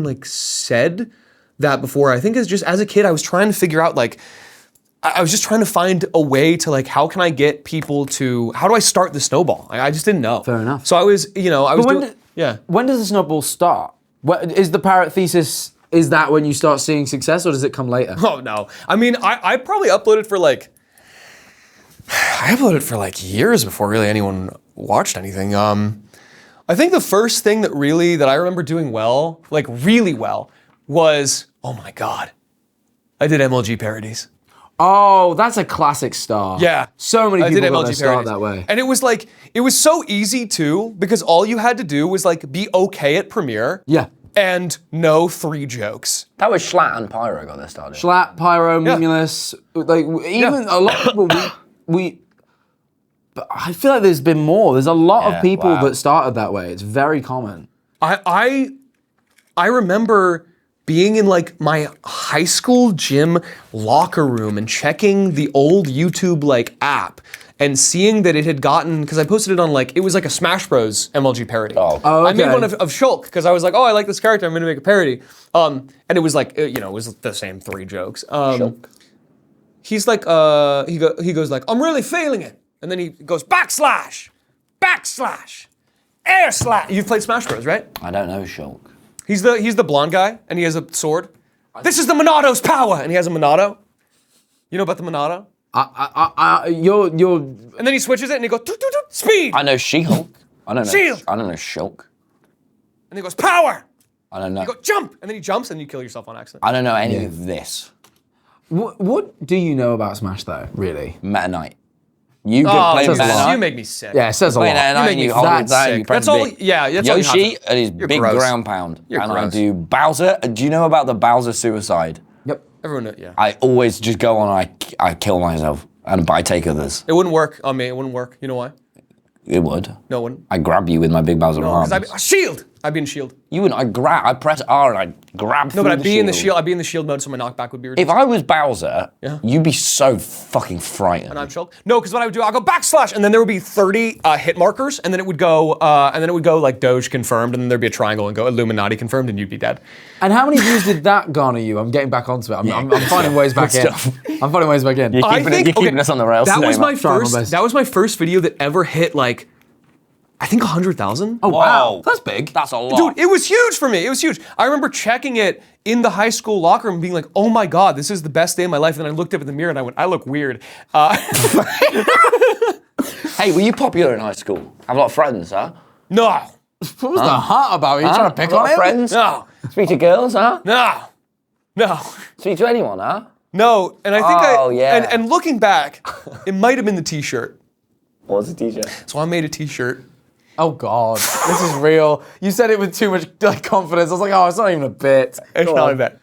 like said that before. I think it's just as a kid, I was trying to figure out like, I was just trying to find a way to like, how can I get people to, how do I start the snowball? Like, I just didn't know. Fair enough. So I was, But when does the snowball start? Is the parrot thesis, is that when you start seeing success, or does it come later? Oh no. I mean, I probably uploaded for like, years before really anyone watched anything. I think the first thing that I remember doing well, like really well, was, oh my God, I did MLG parodies. Oh, that's a classic start. Yeah. So many people did got MLG their start parodies. that way. And it was like, it was so easy too, because all you had to do was like be okay at Premiere. Yeah. And know 3 jokes. That was Schlatt and Pyro got their started. Schlatt, Pyro, Mimulus, like even a lot of people but I feel like there's been more. There's a lot of people that started that way. It's very common. I remember being in like my high school gym locker room and checking the old YouTube like app and seeing that it had gotten, because I posted it on like, it was like a Smash Bros MLG parody. okay. I made one of Shulk because I was like, oh, I like this character, I'm gonna make a parody. And it was like, it was the same 3 jokes. Shulk. He's like, he goes like, I'm really feeling it. And then he goes, backslash, air slash. You've played Smash Bros, right? I don't know Shulk. He's the blonde guy, and he has a sword. This is the Monado's power, and he has a Monado. You know about the Monado? You're. And then he switches it, and he goes, speed. I know She-Hulk. I don't know. Shield. I don't know Shulk. And he goes, power. I don't know. You go, jump, and then he jumps, and you kill yourself on accident. I don't know any of this. What do you know about Smash though? Really? Meta Knight. You can play says a Meta lot. Knight. You make me sick. Yeah, it says a Play lot. Meta Knight, make me you hold that's it down, sick. you press That's all. B. Yeah, that's all you have Yoshi to- and his You're big gross. ground pound. You're and I gross. do Bowser. Do you know about the Bowser suicide? Yep. Everyone, yeah. I always just go on and I kill myself and I take others. It wouldn't work on me. It wouldn't work. You know why? It would. No, it wouldn't. I grab you with my big Bowser arms. Because shield. I'd be in shield. You wouldn't. I press R and I grab. No, but I'd be in the shield. I'd be in the shield mode, so my knockback would be reduced. If I was Bowser, Yeah. you'd be so fucking frightened. And I'm Shulk. No, because what I would do, I'll go backslash, and then there would be 30 hit markers, and then it would go, like Doge confirmed, and then there'd be a triangle and go Illuminati confirmed, and you'd be dead. And how many views did that garner you? I'm getting back onto it. I'm finding ways back in. I'm finding ways back in. You're keeping us on the rails That today, was my mate. Trying my first. best. That was my first video that ever hit like, I think 100,000. Oh wow, Whoa. that's big. That's a lot. Dude, it was huge for me. It was huge. I remember checking it in the high school locker room and being like, oh my God, this is the best day of my life. And then I looked up in the mirror and I went, I look weird. Hey, were you popular in high school? Have a lot of friends, huh? No. What was the heart about? Are you trying to pick Have a lot on of him? friends? No. Speak to girls, huh? No. No. Speak to anyone, huh? No. And I think Oh, yeah. and looking back, it might have been the t-shirt. What was the t-shirt? So I made a t-shirt. Oh God, this is real. You said it with too much confidence. I was like, oh, it's not even a bit. It's Go not on. like that.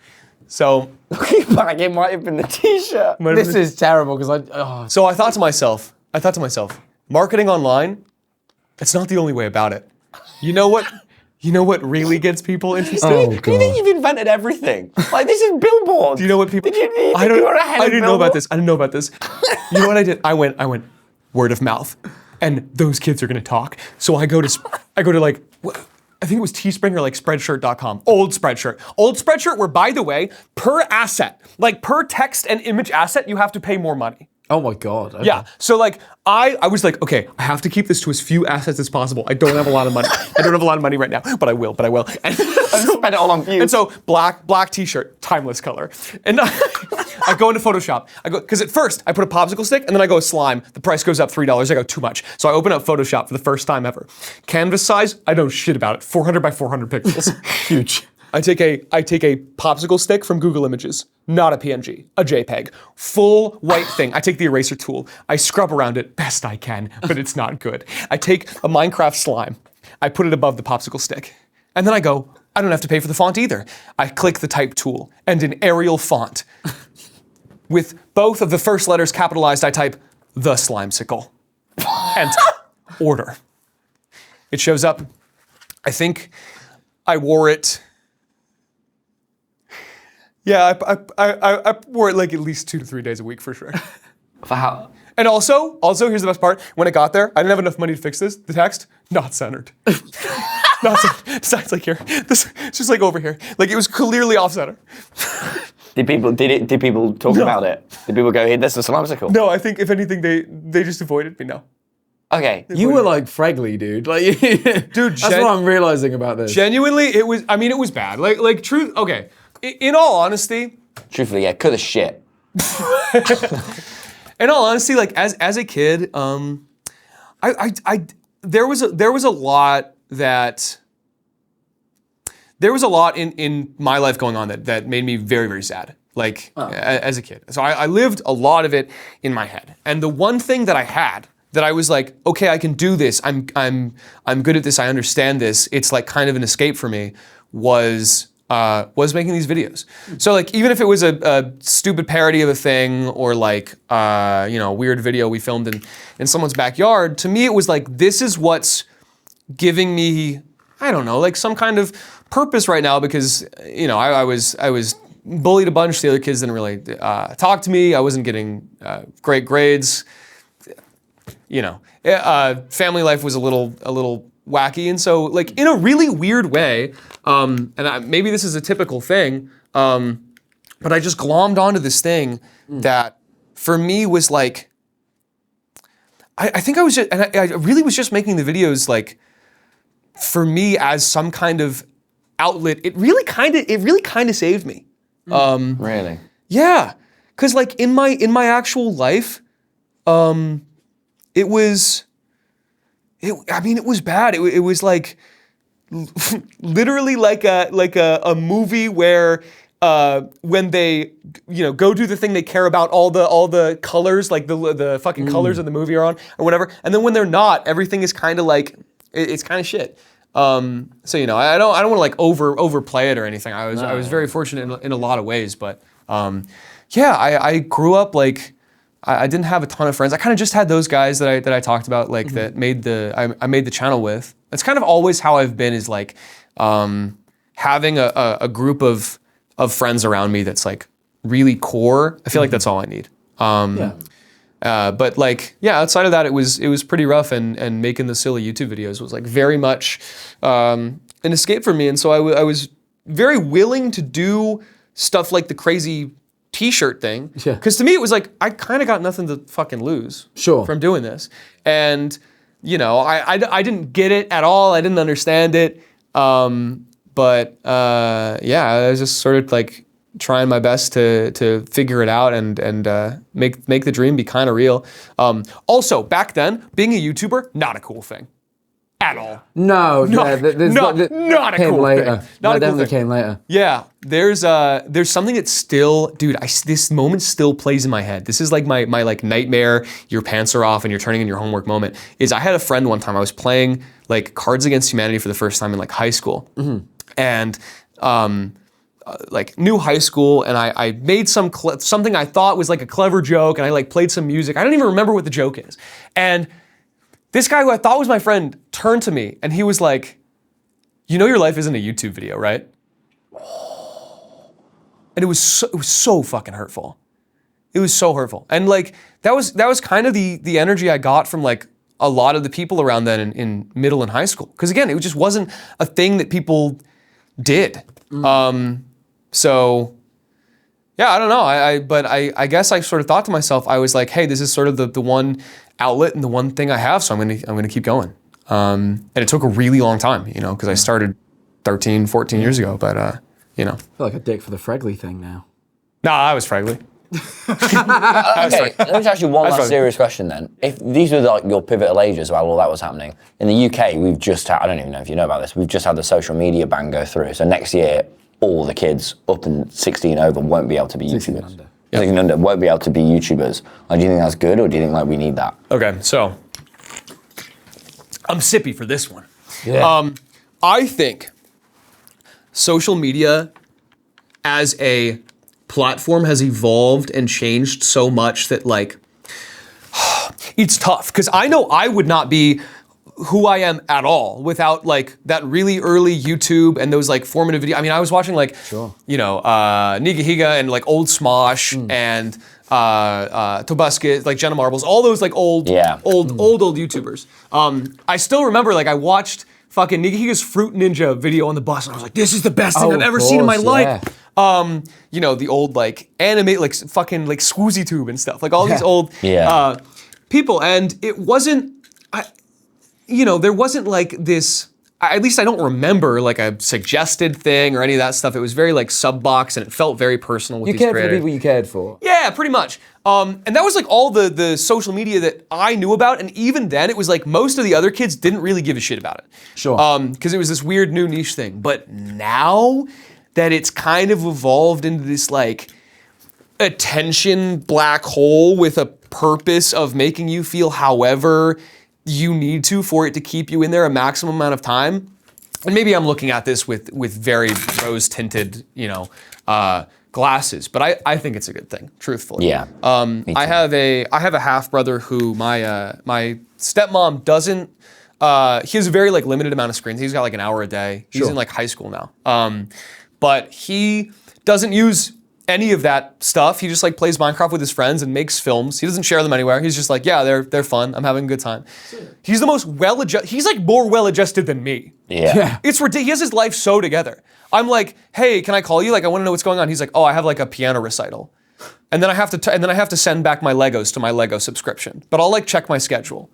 So Looking back, it might have been the t-shirt. This is terrible because So I thought to myself, marketing online, it's not the only way about it. You know what? You know what really gets people interested? Oh, Do you think you've invented everything? Like, this is billboards. Do you know what people? Did you I think you were ahead I of didn't know about billboards? this. I didn't know about this. You know what I did? I went word of mouth, and those kids are gonna talk. So I go to like, I think it was Teespring or like Spreadshirt.com. Old Spreadshirt, where, by the way, per asset, like per text and image asset, you have to pay more money. Oh my God. Okay. Yeah. So like I was like, okay, I have to keep this to as few assets as possible. I don't have a lot of money. I don't have a lot of money right now, but I will. And Spend it all on views. And so black t-shirt, timeless color. And I go into Photoshop. Because at first I put a popsicle stick and then I go slime. The price goes up $3. I go, too much. So I open up Photoshop for the first time ever. Canvas size, I know shit about it. 400 by 400 pixels. Huge. I take a popsicle stick from Google Images, not a PNG, a JPEG, full white thing. I take the eraser tool. I scrub around it best I can, but it's not good. I take a Minecraft slime. I put it above the popsicle stick. And then I go, I don't have to pay for the font either. I click the type tool, and in Arial font, with both of the first letters capitalized, I type the Slimecicle. Enter. Order. It shows up. I think I wore it. Yeah, I wore it like at least 2 to 3 days a week for sure. For how? And also, here's the best part. When it got there, I didn't have enough money to fix this. The text, not centered. Not centered. It's like here. It's just like over here. Like it was clearly off center. Did people talk about it? Did people go, hey, this is a Slimecicle? No, I think if anything, they just avoided me now. Okay. You were like Fregley, dude. Like, Dude, that's what I'm realizing about this. Genuinely, it was bad. Like truth. Okay. In all honesty. Truthfully, yeah, could have shit. In all honesty, like as a kid, there was a lot in my life going on that made me very, very sad. Like as a kid. So I lived a lot of it in my head. And the one thing that I had that I was like, okay, I can do this. I'm good at this. I understand this. It's like kind of an escape for me. Was making these videos. So like even if it was a stupid parody of a thing or like a weird video we filmed in someone's backyard, to me it was like this is what's giving me, I don't know, like some kind of purpose right now because I was bullied a bunch. The other kids didn't really talk to me. I wasn't getting great grades. Family life was a little wacky, and so like in a really weird way, maybe this is a typical thing, but I just glommed onto this thing that for me was like, I think I was just, and I really was just making the videos like for me as some kind of outlet. It really kind of saved me. Really? Yeah, because like in my actual life, it was bad. It was like literally like a movie where when they go do the thing they care about, all the colors, like the fucking colors of the movie are on or whatever, and then when they're not, everything is kind of like it's kind of shit. So I don't want to like overplay it or anything. I was very fortunate in a lot of ways, but I grew up like. I didn't have a ton of friends. I kind of just had those guys that I talked about, like that made I made the channel with. That's kind of always how I've been, is like having a group of friends around me that's like really core. I feel like that's all I need. But like outside of that, it was pretty rough, and making the silly YouTube videos was like very much an escape for me. And so I was very willing to do stuff like the crazy T-shirt thing, because to me it was like I kind of got nothing to fucking lose from doing this, and I didn't get it at all. I didn't understand it, but I was just sort of like trying my best to figure it out and make the dream be kind of real. Also, back then, being a YouTuber, not a cool thing. At all. No, not a cool thing. That definitely came later. Yeah, there's something that still, dude, this moment still plays in my head. This is like my like nightmare, your pants are off and you're turning in your homework moment, is I had a friend one time, I was playing like Cards Against Humanity for the first time in like high school. And like new high school, and I made something I thought was like a clever joke, and I like played some music. I don't even remember what the joke is. And this guy who I thought was my friend turned to me and he was like, your life isn't a YouTube video, right? And it was so fucking hurtful. It was so hurtful. And like that was kind of the energy I got from like a lot of the people around then in middle and high school. Because again, it just wasn't a thing that people did. So yeah, I don't know. But I guess I sort of thought to myself, I was like, hey, this is sort of the one outlet and the one thing I have, so I'm gonna keep going. And it took a really long time, because I started 13, 14 years ago. But I feel like a dick for the Fregley thing now. Nah, I was Fregley. Okay, let me ask you one last serious question then. If these were like your pivotal ages while all that was happening, in the UK we've just had, I don't even know if you know about this, we've just had the social media ban go through. So next year, all the kids up in 16 over won't be able to be YouTubers. 16 under. 16 under won't be able to be YouTubers. Do you think that's good, or do you think we need that? Okay, so I'm sippy for this one. Yeah. I think social media as a platform has evolved and changed so much that it's tough, because I know I would not be who I am at all without that really early YouTube and those formative videos. I mean, I was watching Niga Higa and old Smosh and Tobuscus, Jenna Marbles, all those old YouTubers. I still remember I watched fucking Niga Higa's Fruit Ninja video on the bus, and I was like, this is the best thing I've ever seen in my life. The old anime, fucking Squoozy Tube and stuff, all these old people, and it wasn't, there wasn't this, at least I don't remember a suggested thing or any of that stuff. It was very sub box, and it felt very personal with you these cared creators. for the people you cared for. Yeah, pretty much. And that was all the social media that I knew about, and even then it was most of the other kids didn't really give a shit about it. Sure. Because it was this weird new niche thing. But now that it's kind of evolved into this attention black hole with a purpose of making you feel however you need to for it to keep you in there a maximum amount of time. And maybe I'm looking at this with very rose tinted, glasses, but I think it's a good thing, truthfully. Yeah. I have a half brother who my stepmom doesn't. He has a very limited amount of screens. He's got an hour a day. He's in high school now. But he doesn't use any of that stuff. He just plays Minecraft with his friends and makes films. He doesn't share them anywhere. He's just yeah, they're fun. I'm having a good time. He's the most well-adjusted. He's more well-adjusted than me. Yeah. It's ridiculous. He has his life so together. I'm hey, can I call you? I want to know what's going on. He's oh, I have a piano recital, and then I have to send back my Legos to my Lego subscription. But I'll check my schedule.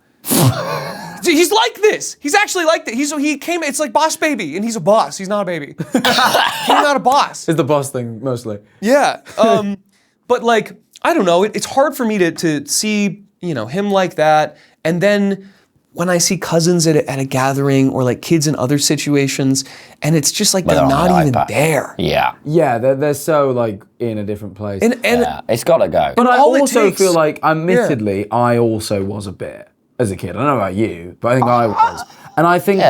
He's like this. He's actually like that. He came. It's Boss Baby, and he's a boss. He's not a baby. He's not a boss. It's the boss thing mostly. Yeah. But I don't know. It's hard for me to see him like that, and then when I see cousins at a gathering or kids in other situations, and it's just they're not even there. Yeah. Yeah, they're so in a different place. And it's got to go. But I all it also takes- feel admittedly, I also was a bit as a kid. I don't know about you, but I think I was. And I think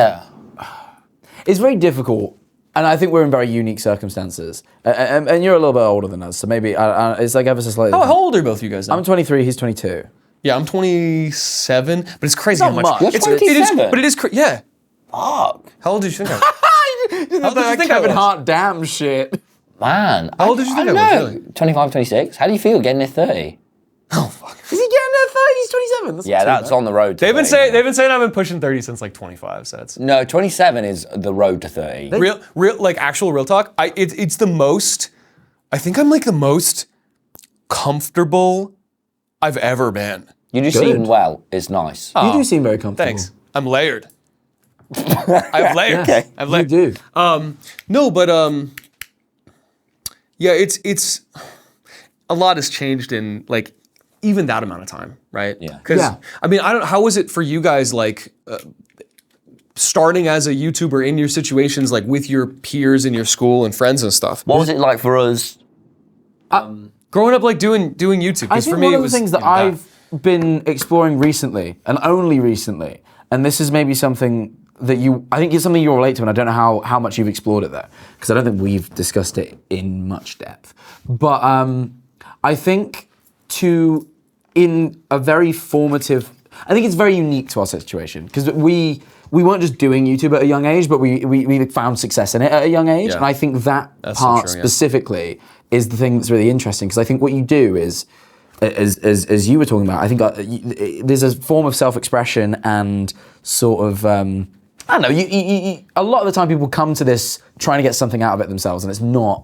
it's very difficult. And I think we're in very unique circumstances. And you're a little bit older than us, so maybe it's ever so slightly. how old are both of you guys now? I'm 23, he's 22. Yeah, I'm 27, but it's crazy Not how much. much. You're It is, 27? but it is, yeah. Fuck. How old did you think I was? How did you think I Kevin was? Hart damn shit. Man. How old did you think I was, know. really? 25, 26. How do you feel getting near 30? Oh, fuck. Is he getting there 30? He's 27. That's Yeah, not too that's bad. on the road to They've 30. been saying I've been pushing 30 since 25, so it's No, 27 is the road to 30. real actual real talk. It's the most, I think I'm the most comfortable I've ever been. You do seem well. It's nice. You do seem very comfortable. Thanks. I'm layered. I've layered. Yes, I've you layered. do. No, but yeah, it's a lot has changed in even that amount of time, right? Yeah. Because Yeah. I mean, how was it for you guys starting as a YouTuber in your situations with your peers in your school and friends and stuff? What was it like for us? Growing up doing YouTube. I Because think for me one it of the was things that I've been exploring recently, and only recently, and this is maybe something that I think it's something you'll relate to, and I don't know how much you've explored it there, because I don't think we've discussed it in much depth. But I think in a very formative, I think it's very unique to our situation, because we weren't just doing YouTube at a young age, but we found success in it at a young age, Yeah. and I think that That's part so true, yeah. specifically is the thing that's really interesting, because I think what you do is, as you were talking about, I think there's a form of self-expression and sort of, I don't know, a lot of the time people come to this trying to get something out of it themselves, and it's not,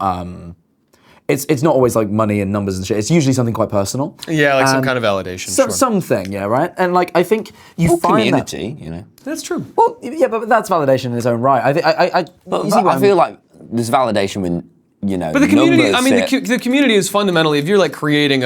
it's not always like money and numbers and shit. It's usually something quite personal. Yeah, like some kind of validation. Sure. Something, yeah, right? And like, I think you find community, you know. That's true. Well, yeah, but that's validation in its own right. I feel like there's validation when, you know, But the community, numbers I mean, sit- the community is fundamentally, if you're like creating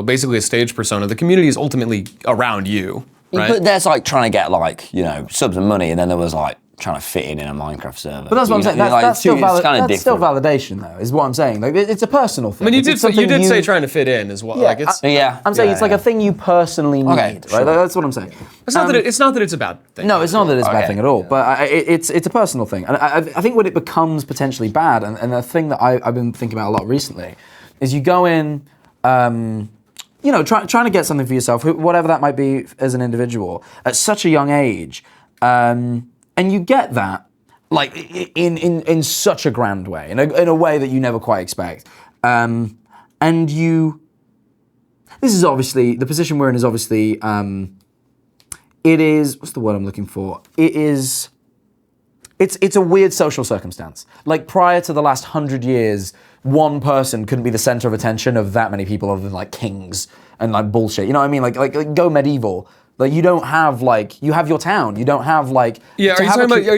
basically a stage persona, the community is ultimately around you, right? But there's like trying to get like, you know, subs and money, and then there was like trying to fit in a Minecraft server. But that's what I'm saying. That's still validation, though, is what I'm saying. Like, it's a personal thing. I mean, you It's did something say trying to fit in as well. Yeah, Like it's I'm saying it's like a thing you personally need, Okay, right? sure. That's what I'm saying. it's not that it's a bad thing. No, it's not that it's a bad Okay. thing at all, but it's a personal thing. And I think when it becomes potentially bad, and the thing that I've been thinking about a lot recently, is you go in, you know, trying to get something for yourself, whatever that might be as an individual, at such a young age, and you get that, like in such a grand way, in a way that you never quite expect, and this is obviously, the position we're in is obviously, it is, what's the word I'm looking for? It's a weird social circumstance. Like prior to the last 100 years, one person couldn't be the center of attention of that many people other than like kings and like bullshit. You know what I mean? Like go medieval. Like you don't have like, you have your town. You don't have like. Yeah, to are you have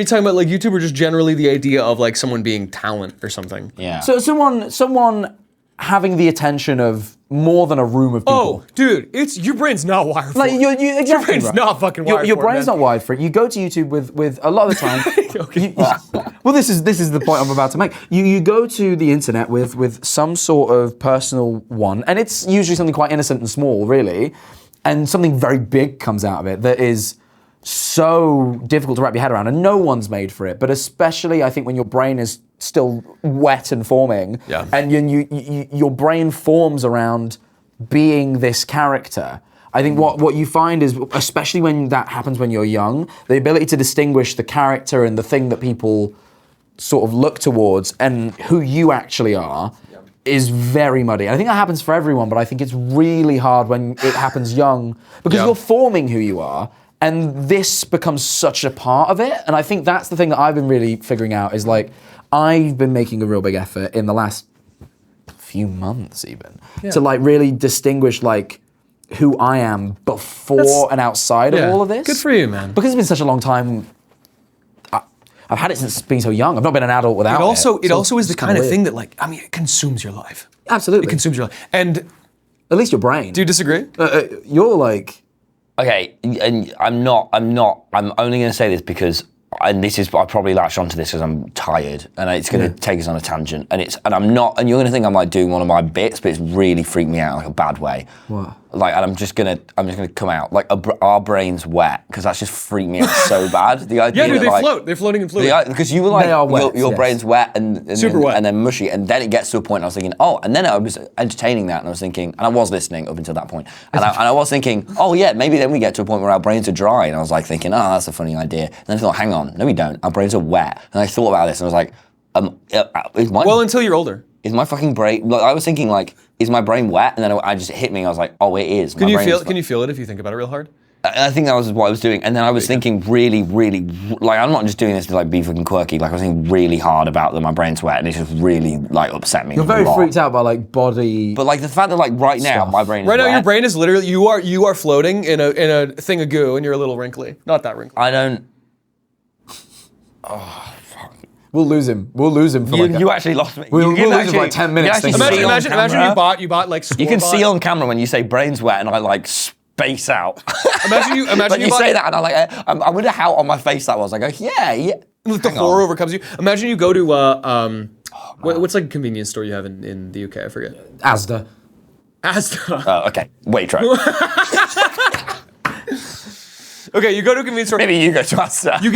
talking about like YouTube or just generally the idea of like someone being talent or something? Yeah. So someone having the attention of more than a room of people. Oh, dude, your brain's not wired for Like it. you exactly Your brain's right. not fucking wired Your for it, brain's man. not wired for it. You go to YouTube with a lot of the time. Okay. Well, this is the point I'm about to make. You go to the internet with some sort of personal one, and it's usually something quite innocent and small, really, and something very big comes out of it that is so difficult to wrap your head around, and no one's made for it. But especially, I think when your brain is still wet and forming, Yeah. and your brain forms around being this character. I think what you find is, especially when that happens when you're young, the ability to distinguish the character and the thing that people sort of look towards and who you actually are is very muddy. And I think that happens for everyone, but I think it's really hard when it happens young because Yeah. you're forming who you are, and this becomes such a part of it. And I think that's the thing that I've been really figuring out is like, I've been making a real big effort in the last few months even to like really distinguish like who I am before and outside of all of this. Good for you, man. Because it's been such a long time. I've had it since being so young. I've not been an adult without it. It also is the it's kind of weird. thing that like, I mean, it consumes your life. Absolutely. It consumes your life. And At least your brain. do you disagree? You're like. Okay, and I'm only going to say this because, and this is, I probably latched onto this because I'm tired, and it's going to take us on a tangent, and you're going to think I'm like doing one of my bits, but it's really freaked me out in like a bad way. What? Like, and I'm just gonna come out like our brain's wet because that's just freaked me out so bad. The idea Yeah, dude, that, they like, float. They're floating in fluid. because you were like, They are wet, your yes. brain's wet and Super wet. and then mushy, and then it gets to a point. And I was thinking, and then I was entertaining that, and I was thinking, and I was listening up until that point, and I was thinking, oh yeah, maybe then we get to a point where our brains are dry, and I was like thinking, that's a funny idea. And then I thought, hang on, no, we don't. Our brains are wet, and I thought about this, and I was like, Well, until you're older. is my fucking brain? Like, I was thinking, like, is my brain wet? And then I just hit me. I was like, oh, it is. Can you feel it if you think about it real hard? I think that was what I was doing, and then I was thinking really, really, like, I'm not just doing this to like be fucking quirky. Like, I was thinking really hard about that my brain's wet, and it just really like upset me. You're very freaked out by like body. But like the fact that like right now Stuff. my brain is Right now, wet, your brain is literally you are floating in a thing of goo, and you're a little wrinkly. Not that wrinkly. I don't. We'll lose him. We'll lose him for like. You actually lost me. We'll You lose him for like 10 minutes. you can actually see on Imagine camera. you bought like. You can see store-bought- on camera when you say brain's wet, and I like space out. Imagine you bought- say that, and I like I wonder how on my face that was. I go, yeah. Like the horror overcomes you. Imagine you go to what's like a convenience store you have in the UK? I forget. Asda. Asda. Oh, okay. Waitrose. Okay, you go to a convenience store. Maybe you go to Asda. You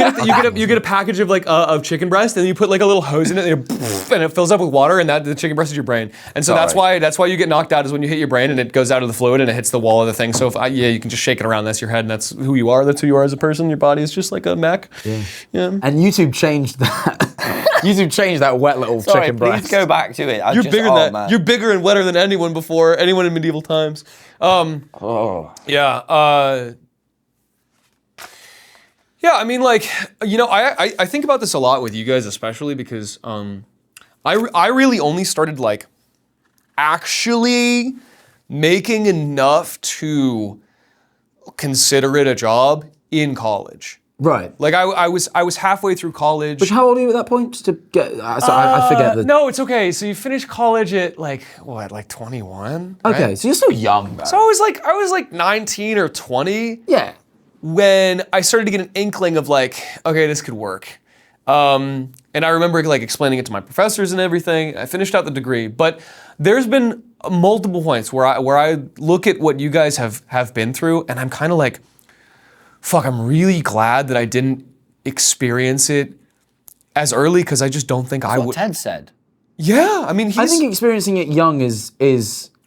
get a package of like of chicken breast, and then you put like a little hose in it, and it fills up with water, and that the chicken breast is your brain. And so that's why you get knocked out is when you hit your brain and it goes out of the fluid and it hits the wall of the thing. So you can just shake it around. That's your head, and that's who you are. That's who you are as a person. Your body is just like a mech. Yeah. And YouTube changed that. YouTube changed that wet little Sorry, chicken please breast. go back to it. You're bigger than that. Man. You're bigger and wetter than anyone in medieval times. Yeah. Yeah, I mean, like, you know, I think about this a lot with you guys, especially because I really only started, like, actually making enough to consider it a job in college. Right. Like, I was halfway through college. But how old are you at that point? Just to get, I forget the. No, it's okay. So you finished college at, like, what, like 21? Right? Okay, so you're still young, man. So I was like 19 or 20. Yeah. When I started to get an inkling of like, okay, this could work. And I remember like explaining it to my professors and everything. I finished out the degree, but there's been multiple points where I look at what you guys have been through, and I'm kind of like, fuck, I'm really glad that I didn't experience it as early, because I just don't think I would. What Ted said. Yeah, I mean, I think experiencing it young is.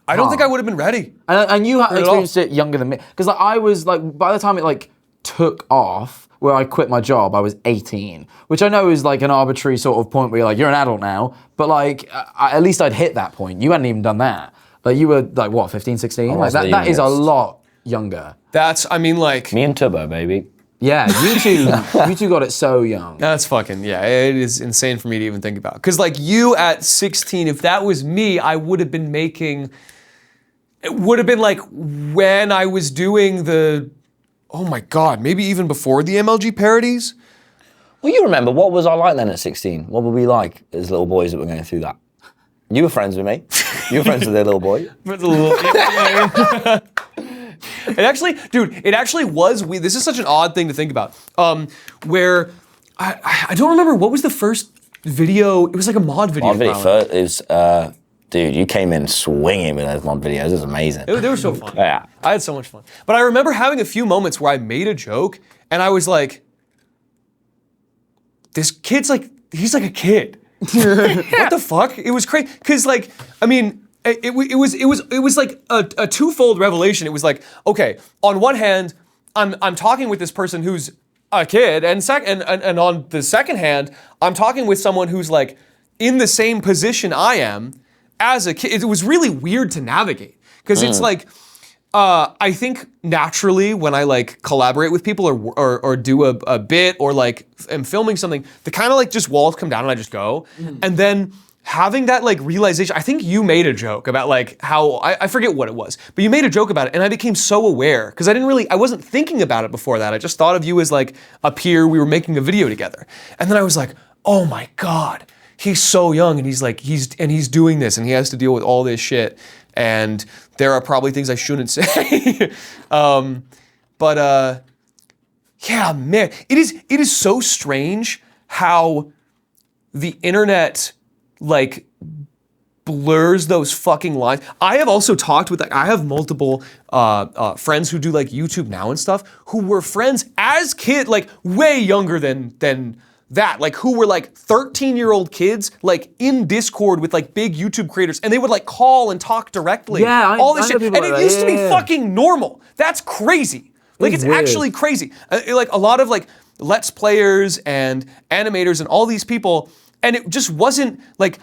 I don't think I would have been ready. And you all. experienced it younger than me, because like I was like, by the time it like took off, where I quit my job, I was 18, which I know is like an arbitrary sort of point where you're like, you're an adult now, but like at least I'd hit that point. You hadn't even done that. Like you were like what, 15, 16? Like that is a lot younger. That's, I mean, like Me and Turbo, baby. Yeah, you two got it so young. That's fucking, yeah, it is insane for me to even think about. Because like you at 16, if that was me, I would have been making, it would have been like when I was doing the, oh my God, maybe even before the MLG parodies. Well, you remember, what was I like then at 16? What were we like as little boys that were going through that? You were friends with me. You were friends with the little boy. It actually, dude, it actually was weird. This is such an odd thing to think about. Where, I don't remember, what was the first video? It was like a mod video. Mod video first is, dude, you came in swinging with those mod videos. It was amazing. They were so fun. Yeah. I had so much fun. But I remember having a few moments where I made a joke and I was like, this kid's like, he's like a kid. What the fuck? It was crazy. Cause like, I mean, it was like a twofold revelation. It was like, okay, on one hand, I'm talking with this person who's a kid, and on the second hand, I'm talking with someone who's like in the same position I am as a kid. It was really weird to navigate, because it's like, I think naturally when I like collaborate with people or do a bit or like am filming something, the kind of like just walls come down and I just go. And then having that like realization, I think you made a joke about like how, I forget what it was, but you made a joke about it and I became so aware, because I wasn't thinking about it before that. I just thought of you as like a peer, we were making a video together. And then I was like, oh my God, he's so young and he's doing this and he has to deal with all this shit. And there are probably things I shouldn't say. Yeah, man, it is so strange how the internet like blurs those fucking lines. I have also talked with, like, I have multiple friends who do like YouTube now and stuff, who were friends as kids, like way younger than that, like who were like 13-year-old kids, like in Discord with like big YouTube creators, and they would like call and talk directly. Yeah, all this shit, and it used to be yeah. fucking normal. That's crazy. Like it's weird. actually crazy. Like a lot of like Let's Players and animators and all these people, and it just wasn't like,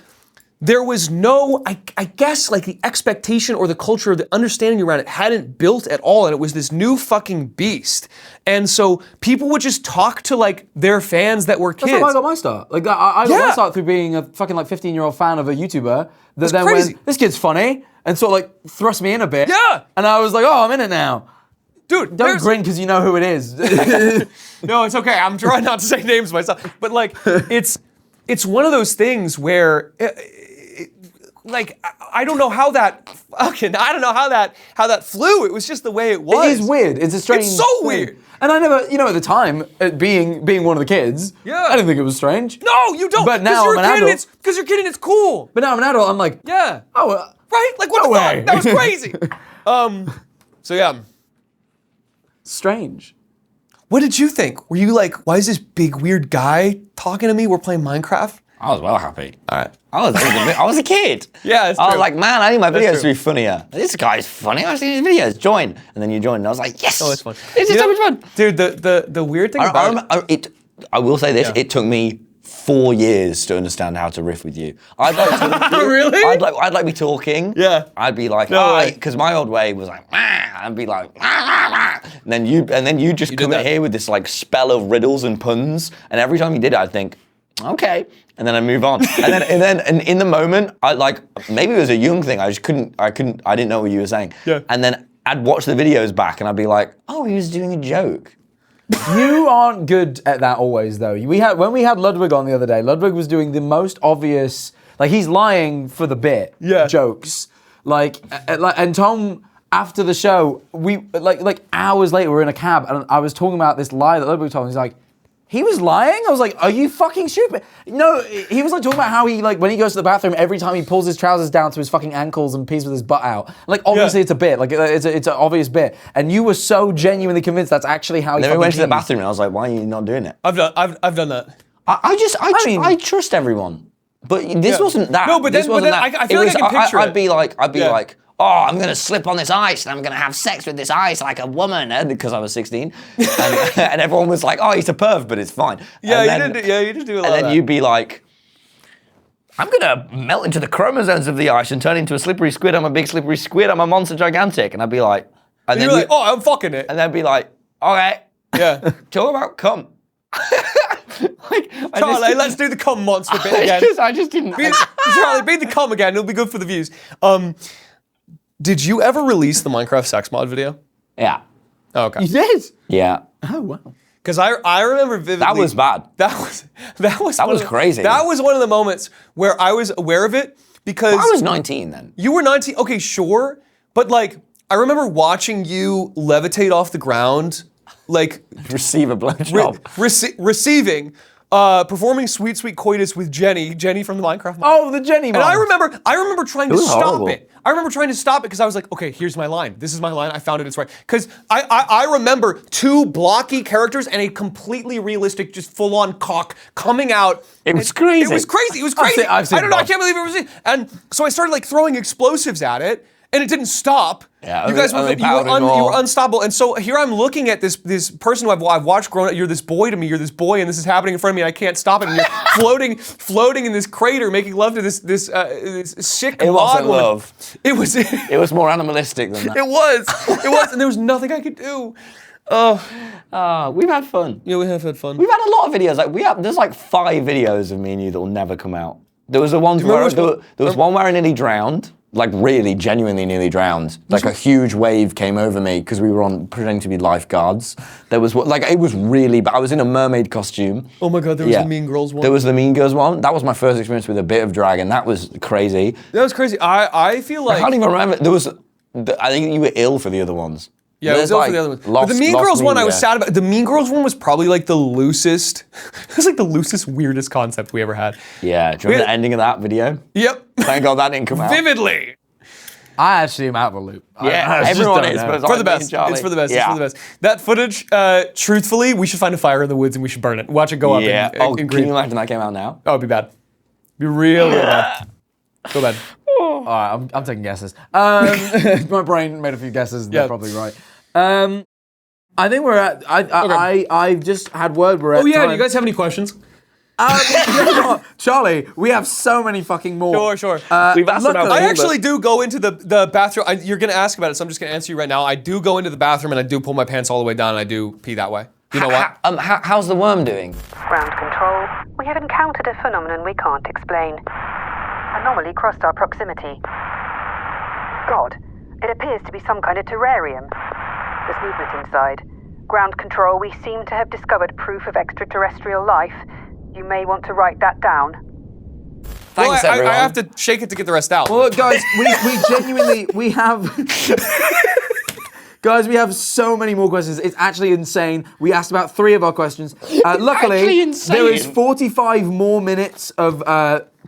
there was no, I guess like the expectation or the culture, the understanding around it hadn't built at all, and it was this new fucking beast. And so people would just talk to like their fans that were kids. That's how I got my start. Like I got my start through being a fucking like 15-year-old fan of a YouTuber that then crazy. went, this kid's funny, and sort of like thrust me in a bit. Yeah. And I was like, oh, I'm in it now. Dude, Don't grin because you know who it is. No, it's okay. I'm trying not to say names myself, but like it's one of those things where. Like I don't know how that flew. It was just the way it was. It is weird. It's a strange. It's so thing. weird. And I never, at the time, being one of the kids, Yeah. I didn't think it was strange. No, you don't. But now I'm an adult. Because you're kidding. It's cool. But now I'm an adult. I'm like, Yeah. oh, Right? Like what No the way. fuck? That was crazy. So yeah. strange. What did you think? Were you like, why is this big weird guy talking to me? We're playing Minecraft. I was well happy. All right. I was a kid. Yeah, it's I was true. like, man, I need my That's videos true. to be funnier. This guy's funny. I've seen his videos. Join. And then you joined, and I was like, yes. Oh, it's fun. This is so much fun. Dude, the weird thing about it. I will say this. Yeah. It took me 4 years to understand how to riff with you. I'd like to, Really? I'd like be talking. Yeah. I'd be like, way. because my old way was like, I'd be like, and then you just come in here with this like spell of riddles and puns, and every time you did it, I'd think, okay, and then I move on, and then in the moment, I like maybe it was a young thing. I didn't know what you were saying. Yeah. And then I'd watch the videos back, and I'd be like, oh, he was doing a joke. You aren't good at that always, though. When we had Ludwig on the other day, Ludwig was doing the most obvious, like he's lying for the bit, jokes, and Tom. After the show, we like hours later, we were in a cab, and I was talking about this lie that Ludwig told me. He's like, he was lying? I was like, are you fucking stupid? No, he was like talking about how he, like, when he goes to the bathroom, every time he pulls his trousers down to his fucking ankles and pees with his butt out. Like, obviously it's a bit, like, it's an obvious bit. And you were so genuinely convinced that's actually how he Then we went to the pees. bathroom, and I was like, why are you not doing it? I've done that. I trust everyone. But this wasn't that. No, but this then- wasn't but then that. I feel like I can picture I'd it. be like, Yeah. oh, I'm gonna slip on this ice and I'm gonna have sex with this ice like a woman, because I was 16, and everyone was like, oh, he's a perv, but it's fine. Yeah, And then- you did do a lot And of then that. you'd be like, I'm gonna melt into the chromosomes of the ice and turn into a slippery squid. I'm a big slippery squid. I'm a monster gigantic. And I'd be like, and You're then like, oh, I'm fucking it. and then be like, okay, Yeah. talk about cum. Like, Charlie, let's do the cum monster bit again. I just didn't. Charlie, beat the cum again. It'll be good for the views. Did you ever release the Minecraft sex mod video? Yeah. Oh, okay. You did? Yeah. Oh, wow. Because I remember vividly. That was bad. That was That was crazy. That was one of the moments where I was aware of it because I was 19 then. you were 19. Okay, sure, but like I remember watching you levitate off the ground, like Receive a blowjob. receiving, performing sweet sweet coitus with Jenny from the Minecraft mod. Oh, the Jenny And mom. I remember trying to was stop horrible. it. I remember trying to stop it because I was like, okay, here's my line. This is my line. I found it. It's right. Because I remember two blocky characters and a completely realistic, just full-on cock coming out. It was crazy. It was crazy. It was crazy. I've seen I don't know. I both. can't believe it was. And so I started like throwing explosives at it. And it didn't stop. Yeah, you guys only you powered were more. unstoppable. And so here I'm looking at this person who I've watched grown up. You're this boy to me. You're this boy, and this is happening in front of me, and I can't stop it. And you're floating in this crater, making love to this sick It mod wasn't woman. love. It was. It was more animalistic than that. It was, and there was nothing I could do. We've had fun. Yeah, we have had fun. We've had a lot of videos. There's like 5 videos of me and you that will never come out. There was the ones where there was one where I nearly drowned. Like really, genuinely nearly drowned. Like a huge wave came over me because we were pretending to be lifeguards. There was like it was really bad. I was in a mermaid costume. Oh my God, there was the Mean Girls one. There was the Mean Girls one. That was my first experience with a bit of drag, and that was crazy. That was crazy. I feel like I can't even remember. There was. I think you were ill for the other ones. Yeah, it was There's, for the other one. Lost, But the Mean Lost Girls one, I was Media. sad about. The Mean Girls one was probably like the loosest. It was like the loosest, weirdest concept we ever had. Yeah, do you remember the ending of that video? Yep. Thank God that didn't come out. Vividly. I actually am out of the loop. Yeah, I just everyone don't is, know. but it's For like the me and best. Charlie. It's for the best. Yeah. It's for the best. That footage, truthfully, we should find a fire in the woods and we should burn it. Watch it go up Yeah. in Can green. you imagine that came out now? Oh, it'd be bad. Be real bad. Go bad. All right, I'm taking guesses. My brain made a few guesses. And Yeah. they're probably right. I think we're at. I just had word. We're at. Oh yeah, time. do you guys have any questions? You know what? Charlie, we have so many fucking more. Sure. We've asked about I all actually do go into the bathroom. You're going to ask about it, so I'm just going to answer you right now. I do go into the bathroom and I do pull my pants all the way down and I do pee that way. You know what? How's the worm doing? Ground control. We have encountered a phenomenon we can't explain. Anomaly crossed our proximity. God, it appears to be some kind of terrarium. There's movement inside. Ground control, we seem to have discovered proof of extraterrestrial life. You may want to write that down. Thanks, Well, everyone. I have to shake it to get the rest out. Well, guys, we genuinely we have. Guys, we have so many more questions. It's actually insane. We asked about 3 of our questions. Luckily, actually insane. there is 45 more minutes of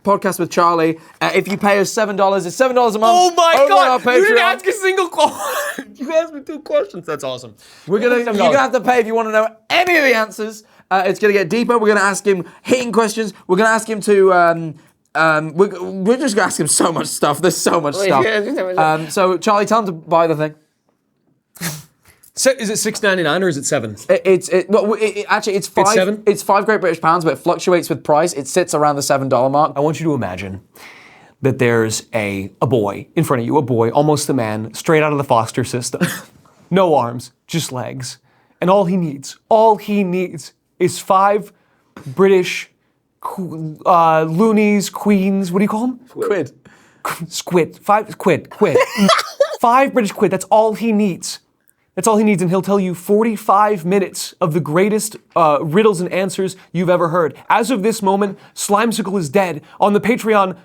podcast with Charlie. If you pay us $7, it's $7 a month. Oh my over on our God! You didn't Patreon. ask a single question. You asked me 2 questions. That's awesome. You're gonna have to pay if you want to know any of the answers. It's gonna get deeper. We're gonna ask him hitting questions. We're gonna ask him to. We're just gonna ask him so much stuff. There's so much stuff. So Charlie, tell him to buy the thing. Is it $6.99 or is it $7? Actually it's five. $7? It's £5 Great British pounds, but it fluctuates with price. It sits around the $7 mark. I want you to imagine that there's a boy in front of you, a boy, almost a man, straight out of the foster system. No arms, just legs. And all he needs is 5 British loonies, queens, what do you call them? Quid. Squid. 5 quid. 5 British quid, that's all he needs. That's all he needs, and he'll tell you 45 minutes of the greatest riddles and answers you've ever heard. As of this moment, Slimecicle is dead. On the Patreon,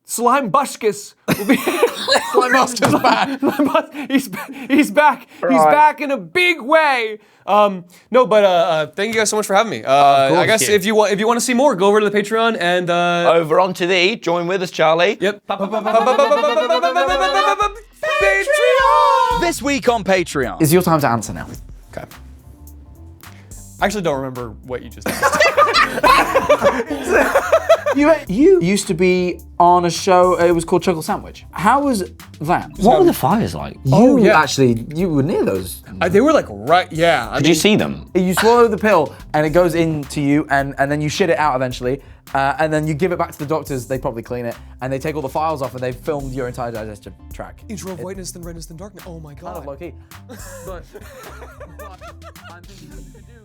Slimebushkus will be... Slimebushkus back. He's back. Right. He's back in a big way. Thank you guys so much for having me. I guess if you want to see more, go over to the Patreon and... Over onto the, join with us, Charlie. Yep. Patreon! This week on Patreon. It's your time to answer now. Okay. I actually don't remember what you just asked. You used to be on a show, it was called Chuckle Sandwich. How was that? What were the fires like? You yeah. actually, you were near those. They were like yeah. Did you see them? You swallow the pill and it goes into you and then you shit it out eventually. And then you give it back to the doctors, they probably clean it, and they take all the files off and they've filmed your entire digestive tract. Intro of whiteness, then redness, then darkness. Oh my god. Kind of low key. But I'm thinking you could do